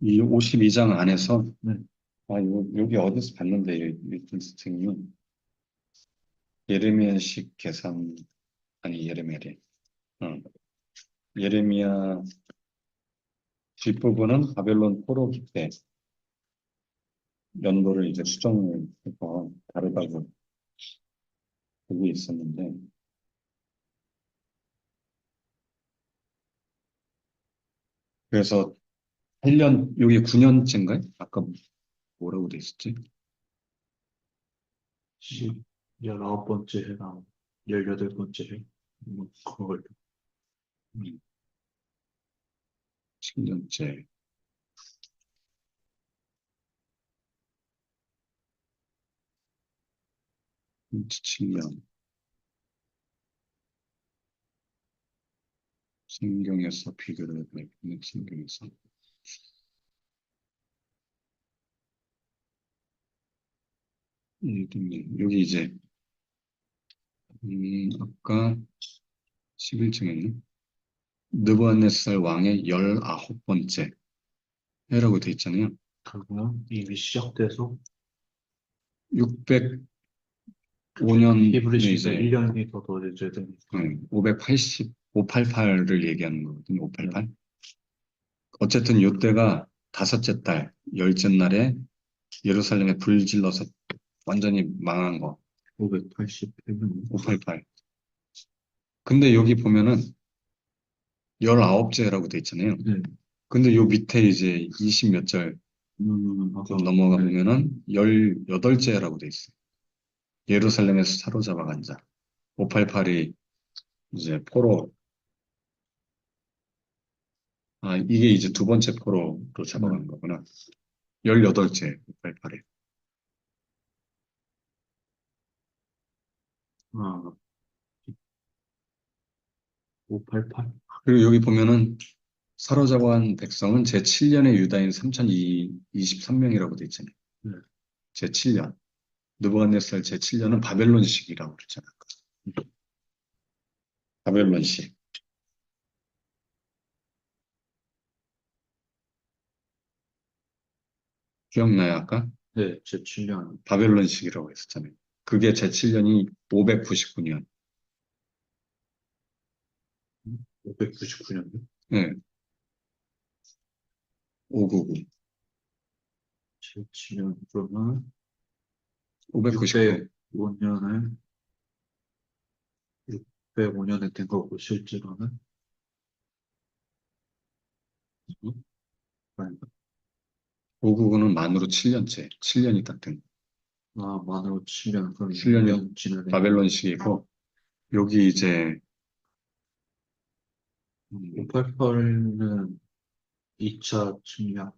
52장 안에서, 네. 여기 어디서 봤는데, 유진 선생님이 예레미야식 계산, 아니, 예레미야래. 어, 예레미야 뒷부분은 바벨론 포로기 때 연도를 이제 수정을 해서 다르다고 보고 있었는데, 그래서 8년, 여기 9년째인가요? 아까 뭐라고 돼 있었지? 19번째 해랑 18번째 해. 그걸 10년째. 7년. 성경에서 비교를 해보면 성경에서. 여기 이제, 아까 11장에는 느부갓네살 왕의 19번째 해라고 돼 있잖아요. 그러면 이미 시작돼서 605년에 히브리 시대 이제 1년이 더 더해져야 되니까. 580, 588을 얘기하는 거거든요. 588. 어쨌든 이때가 다섯째 달, 열째 날에 예루살렘에 불 질러서 완전히 망한 거. 588년. 588. 근데 여기 보면은 19제라고 돼 있잖아요. 네. 근데 요 밑에 이제 20 몇 절 좀 넘어가 네. 보면은 18제라고 돼 있어요. 예루살렘에서 사로잡아간 자. 588이 이제 포로, 이게 이제 두 번째 포로로 잡아간 거구나. 18제, 588에. 아, 588? 그리고 여기 보면은 사로잡아간 백성은 제7년의 유다인 3,023명이라고 돼 있잖아요. 네. 제7년. 느부갓네살 제7년은 바벨론식이라고 그랬잖아요. 바벨론식. 기억나요, 아까? 네, 제 7년, 바벨론식이라고 했었잖아요. 그게 제7년이 599년. 599년도? 네, 599. 제 7년, 그러면 599. 605년을, 605년에 된 거고, 실제로는? 음? 아닌가? 599는 만으로 7년째. 7년이 딱 된. 아, 만으로 치면, 그럼 7년이 6년 지나네. 바벨론식이고, 여기 이제, 588은 2차 침략,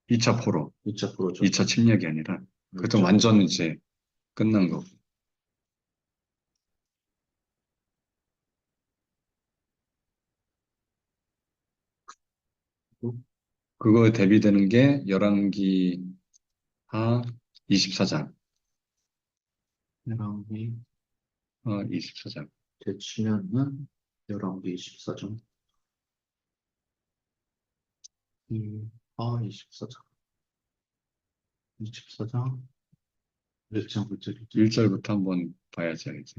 2차 포로, 2차 프로죠. 2차 침략이 아니라, 그것도 2차 완전 이제 끝난 거고. 프로, 그거에 대비되는 게 열왕기 하 24장. 해랑이 24장. 제 7년은 11개 24점. 24장. 24장. 몇 장, 몇 절이죠? 1절부터 한번 봐야지 알지.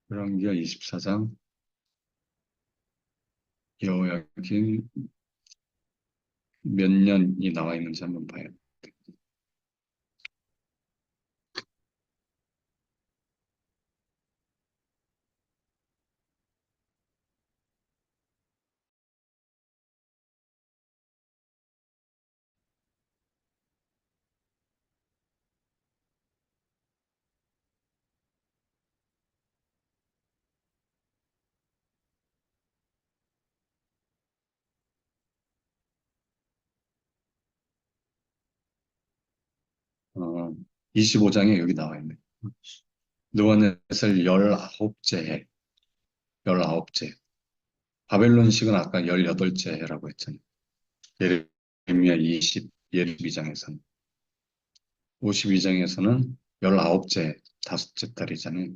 열왕기하 24장. 여호야긴 몇 년이 나와 있는지 한번 봐요. 어, 25장에 여기 나와 있네. 느부갓네살 19째 해. 19째. 바벨론식은 아까 18째 해라고 했잖아요. 예레미야 22장에서는. 52장에서는 19째, 다섯째 달이잖아요.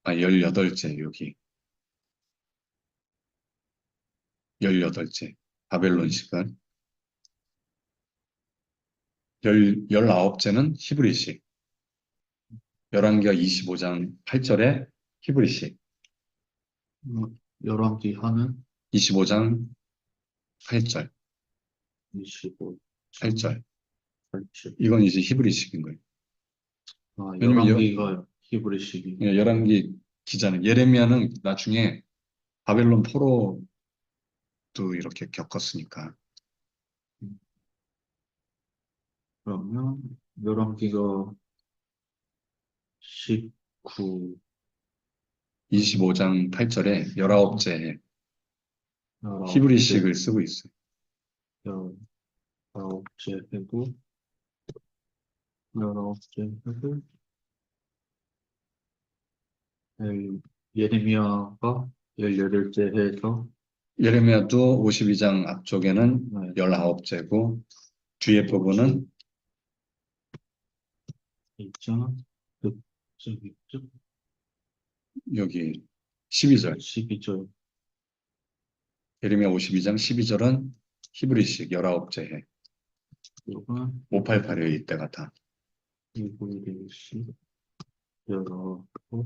18째, 여기. 18째. 바벨론식은. 19째는 히브리식. 열왕기하 25장 8절에 히브리식. 11개 하는 25장 8절. 25점 8절. 8칠. 이건 이제 히브리식인 거예요. 아, 왜냐면 11개가 히브리식이. 11기 기자는, 예레미야는 나중에 바벨론 포로도 이렇게 겪었으니까. 그러면 11개가 19, 25장 8절에 19째 19째, 히브리식을 쓰고 있어요. 19째 해고, 19째 해고, 예레미야가 18째 해서, 예레미야도 52장 앞쪽에는 네, 19째고 뒤에 부분은 2장, 6장, 6장, 여기 12절. 12절, 예레미야 52장 12절은 히브리식 19째 해. 요건 588에 이때가 다. 히브리식, 19째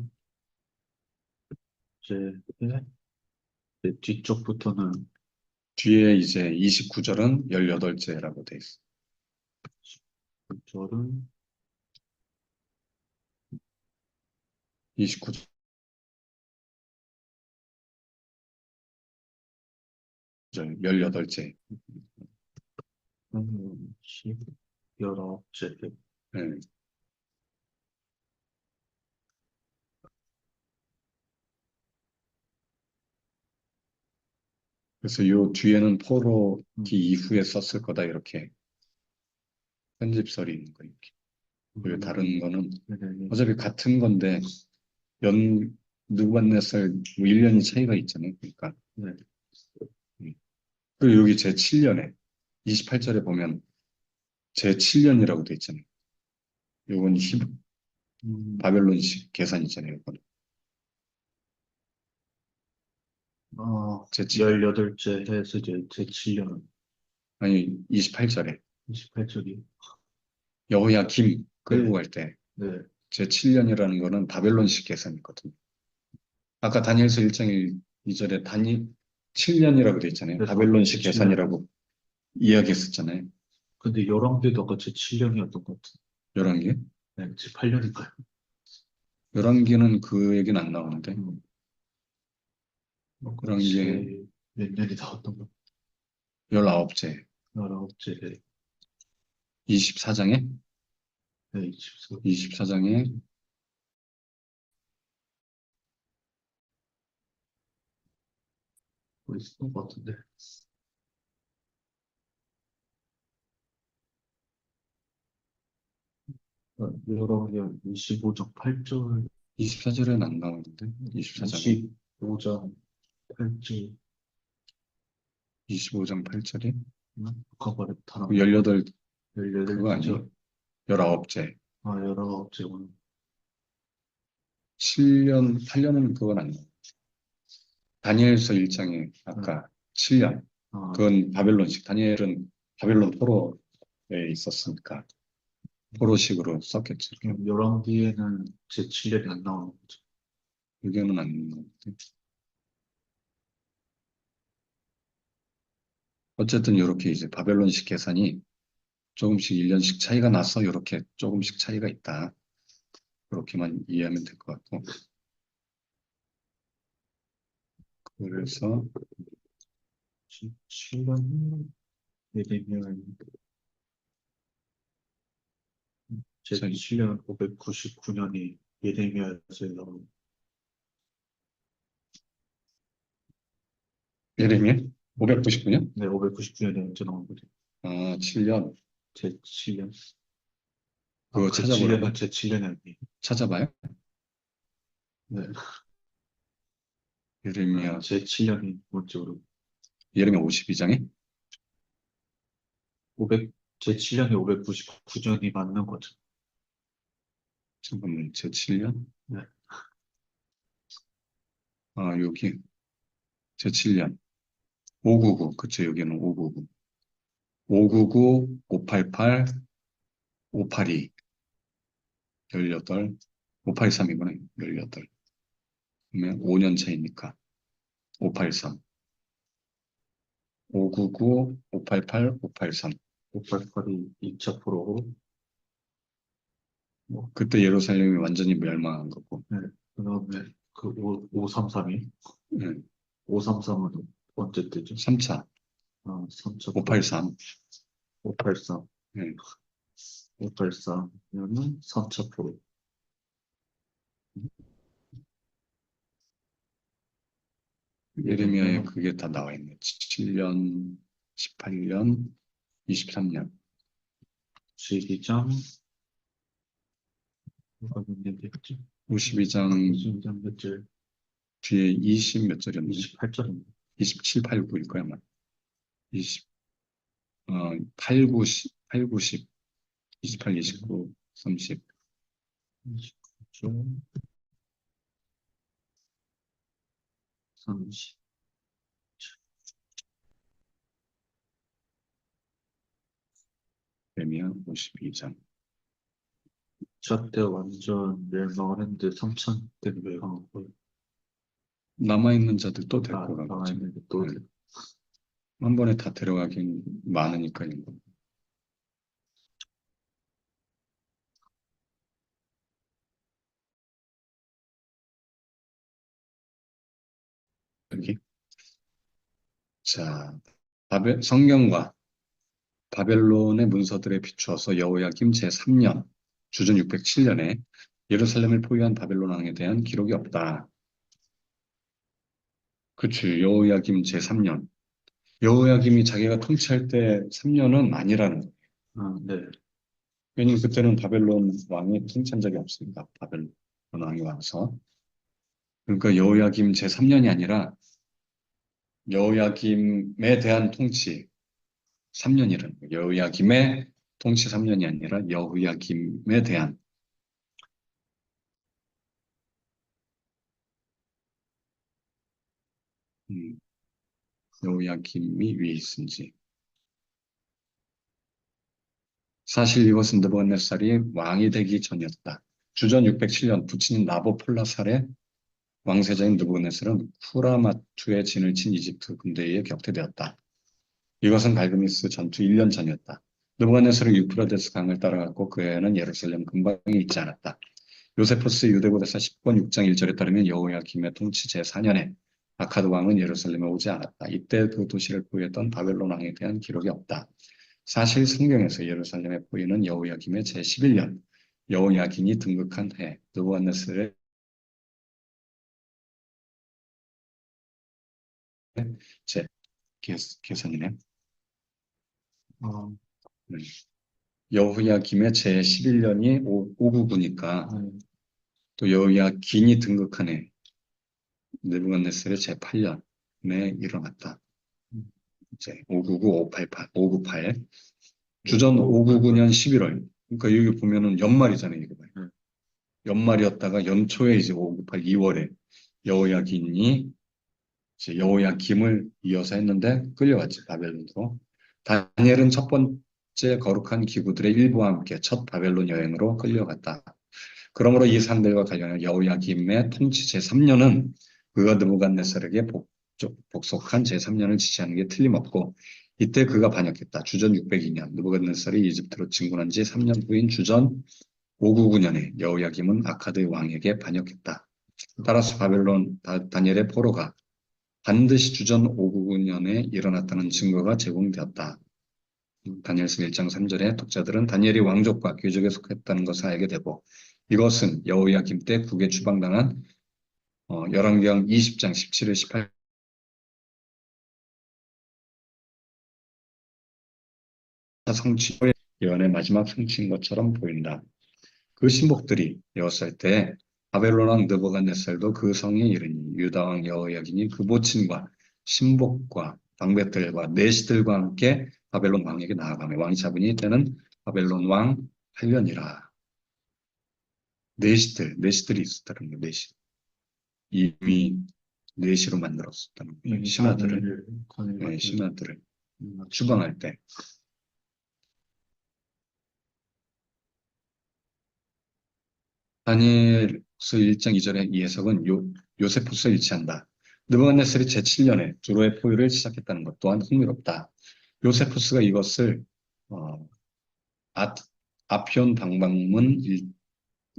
해, 뒤쪽부터는 뒤에 이제 29절은 18째라고 돼 있어. 9절은 29절 18째. 19째 해. 예. 그래서 요 뒤에는 포로기 이후에 썼을 거다 이렇게 편집설이 있는 거예요. 그리고 다른 거는 어차피 같은 건데 연 누구 만났을 뭐 1년이 차이가 있잖아요. 그러니까 네. 음. 그리고 여기 제 7년에 28절에 보면 제 7년이라고 돼 있잖아요. 요건 음, 바벨론식 계산이잖아요. 이건. 제 7, 18째 해서 이제 제 7년, 아니 28절에 28절이. 여호야김 끌고 네, 갈 때 네. 제 7년이라는 거는 바벨론식 계산이거든요. 아까 다니엘서 1장 2절에 7년이라고 돼 있잖아요. 그래서 제 바벨론식 7년. 계산이라고 이야기했었잖아요. 근데 11개도 아까 제 7년이었던 것 같은. 열왕기. 네, 제 8년인가요? 열왕기는 그 얘기는 안 나오는데 열왕기 제 몇 년이 나왔던 것. 19째 19째, 24장에 네, 24. 24장에 뭐 있었던 것 같은데. 여러분, 25장 8절, 24절에는 안 나오는데 24장에 25장 8절, 25장 8절이 북한발에 타는 18 그거 아니에요? 18절, 19째 19째 오늘. 7년 8년은 그건 아니에요. 다니엘서 1장에 아까 7년 아, 그건 바벨론식 다니엘은 바벨론 포로에 있었으니까 포로식으로 썼겠죠. 그럼 11기에는 제 7년이 안 나오는 거죠. 의견은 안 나오는데 어쨌든 이렇게 이제 바벨론식 계산이 조금씩 1년씩 차이가 나서 이렇게 조금씩 차이가 있다. 그렇게만 이해하면 될 것 같고 그래서 7년 예리면 제 자, 7년 599년이 예레미야에서 나온. 예레미야 599년? 네, 599년에 언제 나온 거죠? 7년 제 7년. 그거 그 7년은 찾아보라고? 제 7년이 아니에요. 찾아봐요? 네, 예레미야 제 7년이 뭔지 모르고. 예레미야 52장에 제 7년이 599년이 맞는 거죠. 잠깐만 제 7년? 네, 여기 제 7년 599 그쵸 여기는 599 599 588 582 18 583이구나 18 그러면 5년 차이니까 583 599 588 583 588이 2차 포로고, 그때 예루살렘이 완전히 멸망한 거고 네, 그 다음에 그 533이, 네. 533은 언제 때죠? 3차 3차 포로. 583 583, 네. 583이면은 3차 포로. 예레미야에 예레미야는 그게 다 나와 있네 7년 18년 23년 12장, 뭐가 몇 년 됐지? 52장 12장 몇 절? 뒤에 20 몇 절이었는데 28절입니다. 27, 8, 9일 거야 아마 20 8, 9, 10, 8, 9, 10 28, 29, 30 29절, 30. 예레미야 52장 저때 완전 멸망을 했는데 3천 때는 왜 강한 거예요? 남아있는 자들 또 데리고 간 거죠. 남아있는데 또 네. 한 번에 다 데려가긴 많으니까요. 여기 자 성경과 바벨론의 문서들에 비추어서 여호야김 제3년 주전 607년에 예루살렘을 포위한 바벨론 왕에 대한 기록이 없다. 그치, 여호야김 제3년. 여호야김이 자기가 통치할 때 3년은 아니라는 거예요. 네. 왜냐면 그때는 바벨론 왕이 통치한 적이 없으니까 바벨론 왕이 와서 그러니까 여호야김 제3년이 아니라 여호야김에 대한 통치 3년이라는 거예요. 여호야김의 통치 3년이 아니라 여호야김에 대한 음, 여호야김이 위에 있은지 사실 이것은 느부갓네살이 왕이 되기 전이었다. 주전 607년 부친 나보폴라살의 왕세자인 느부갓네살은 쿠라마투의 진을 친 이집트 군대에 의해 격퇴되었다. 이것은 갈그미스 전투 1년 전이었다. 느부갓네살은 유프라데스 강을 따라갔고 그 해에는 예루살렘 근방에 있지 않았다. 요세푸스 유대고대사 10권 6장 1절에 따르면 여호야김의 통치 제4년에 아카드 왕은 예루살렘에 오지 않았다. 이때 그 도시를 포위했던 바벨론 왕에 대한 기록이 없다. 사실 성경에서 예루살렘에 보이는 여호야김의 제11년 여호야긴이 등극한 해 느부갓네살의 제 계산이네. 아, 음. 여호야김의 제11년이 599니까 네. 또 여호야긴이 등극한 해 느부갓네살의 제8년에 일어났다. 음. 이제 599, 588, 598 주전 599년 11월 그러니까 여기 보면은 연말이잖아요. 이게 봐요. 연말이었다가 연초에 이제 598, 2월에 여호야긴이 이제 여호야김을 이어서 했는데 끌려갔지 바벨론으로. 다니엘은 첫 번째 거룩한 기구들의 일부와 함께 첫 바벨론 여행으로 끌려갔다. 그러므로 이 사람들과 관련한 여호야김의 통치 제3년은 그가 느부갓네살에게 복속한 제3년을 지지하는 게 틀림없고 이때 그가 반역했다. 주전 602년 느부갓네살이 이집트로 진군한 지 3년 후인 주전 599년에 여호야김은 아카드의 왕에게 반역했다. 따라서 바벨론 다니엘의 포로가 반드시 주전 599년에 일어났다는 증거가 제공되었다. 다니엘서 1장 3절에 독자들은 다니엘이 왕족과 귀족에 속했다는 것을 알게 되고 이것은 여호야김 때 국에 추방당한 열왕기상 20장 17일 18 성취의 예언의 마지막 성취인 것처럼 보인다. 그 신복들이 되었을 때 바벨론 왕 느부갓네살도 그 성에 이르니 유다 왕 여호야긴이 그 모친과 신복과 방배들과 내시들과 함께 바벨론 왕에게 나아가며 왕이 잡으니 때는 바벨론 왕 8년이라. 내시들이 있었다는 거예요. 내시. 이미 내시로 만들었었다는 거예요. 신하들을, 관을 네, 같은 신하들을 추방할 때. 다니엘서 1장 2절의 이 해석은 요세푸스와 일치한다. 느부갓네살이 제7년에 두로의 포위를 시작했다는 것 또한 흥미롭다. 요세푸스가 이것을 어, 아, 아피온 방방문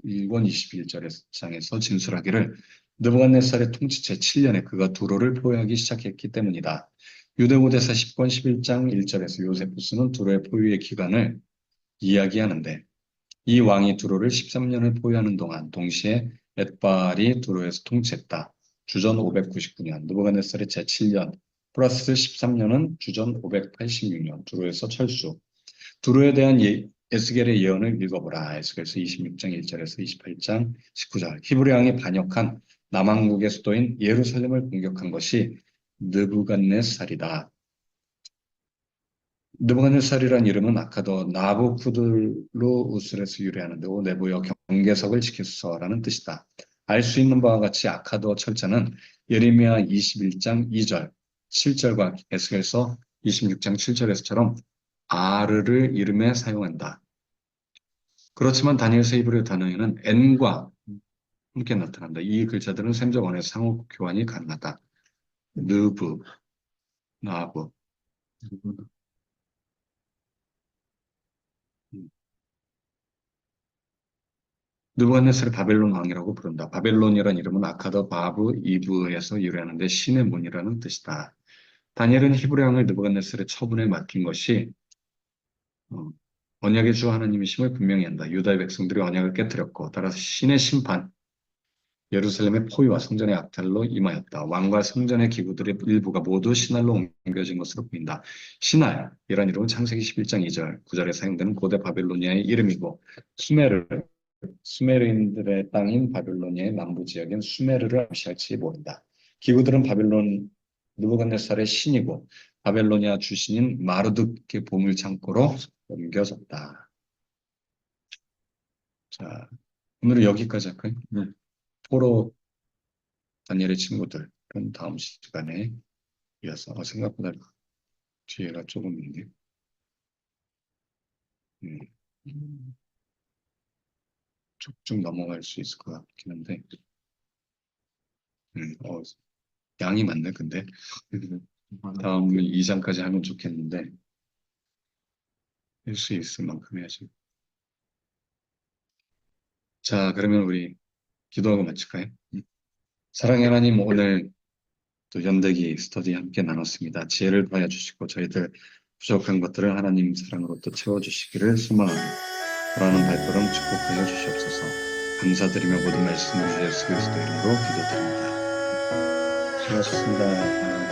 1권 21절장에서 진술하기를 느부갓네살의 통치 제7년에 그가 두로를 포위하기 시작했기 때문이다. 유대고대사 10권 11장 1절에서 요세푸스는 두로의 포위의 기간을 이야기하는데 이 왕이 두로를 13년을 포위하는 동안 동시에 엣발이 두로에서 통치했다. 주전 599년, 느부갓네살의 제7년 플러스 13년은 주전 586년 두로에서 철수. 두로에 대한 에스겔의 예언을 읽어보라. 에스겔서 26장 1절에서 28장 19절. 히브리 왕이 반역한 남왕국의 수도인 예루살렘을 공격한 것이 느부갓네살이다. 느부갓네살이라는 이름은 아까도 나부쿠들로우스에서 유래하는데 내부여 경계석을 지켰어라는 뜻이다. 알 수 있는 바와 같이 아카도 철자는 예레미야 21장 2절, 7절과 에스겔서 26장 7절에서처럼 아르를 이름에 사용한다. 그렇지만 다니엘서 히브리 단어에는 n과 함께 나타난다. 이 글자들은 셈적 언어에서 상호 교환이 가능하다. 느부, 나부. 느부갓네살을 바벨론 왕이라고 부른다. 바벨론이라는 이름은 아카더 바브 이브에서 유래하는데 신의 문이라는 뜻이다. 다니엘은 히브리 왕을 느부갓네살의 처분에 맡긴 것이 어, 언약의 주 하나님이심을 분명히 한다. 유다의 백성들이 언약을 깨뜨렸고 따라서 신의 심판, 예루살렘의 포위와 성전의 악탈로 임하였다. 왕과 성전의 기구들의 일부가 모두 신할로 옮겨진 것으로 보인다. 신할, 이란 이름은 창세기 11장 2절, 9절에 사용되는 고대 바빌로니아의 이름이고 수메르, 수메르인들의 땅인 바빌로니아의 남부 지역인 수메르를 암시할지 모른다. 기구들은 바빌론 느부갓네살의 신이고 바벨로니아 주신인 마르둑의 보물 창고로 옮겨졌다. 자, 오늘은 여기까지 할까요? 네. 포로 다니엘의 친구들은 다음 시간에 이어서 생각보다 뒤에가 조금 있네. 쭉쭉 넘어갈 수 있을 것 같긴 한데, 어, 양이 많네, 근데. 다음은 2장까지 하면 좋겠는데, 할 수 있을 만큼 해야지. 자, 그러면 우리 기도하고 마칠까요? 사랑의 하나님, 오늘 또 연대기 스터디 함께 나눴습니다. 지혜를 더해 주시고, 저희들 부족한 것들을 하나님 사랑으로 또 채워주시기를 소망하며, 돌아가는 발걸음 축복하여 주시옵소서. 감사드리며 모든 말씀 주 예수 그리스도 이름으로 기도드립니다. 수고하셨습니다.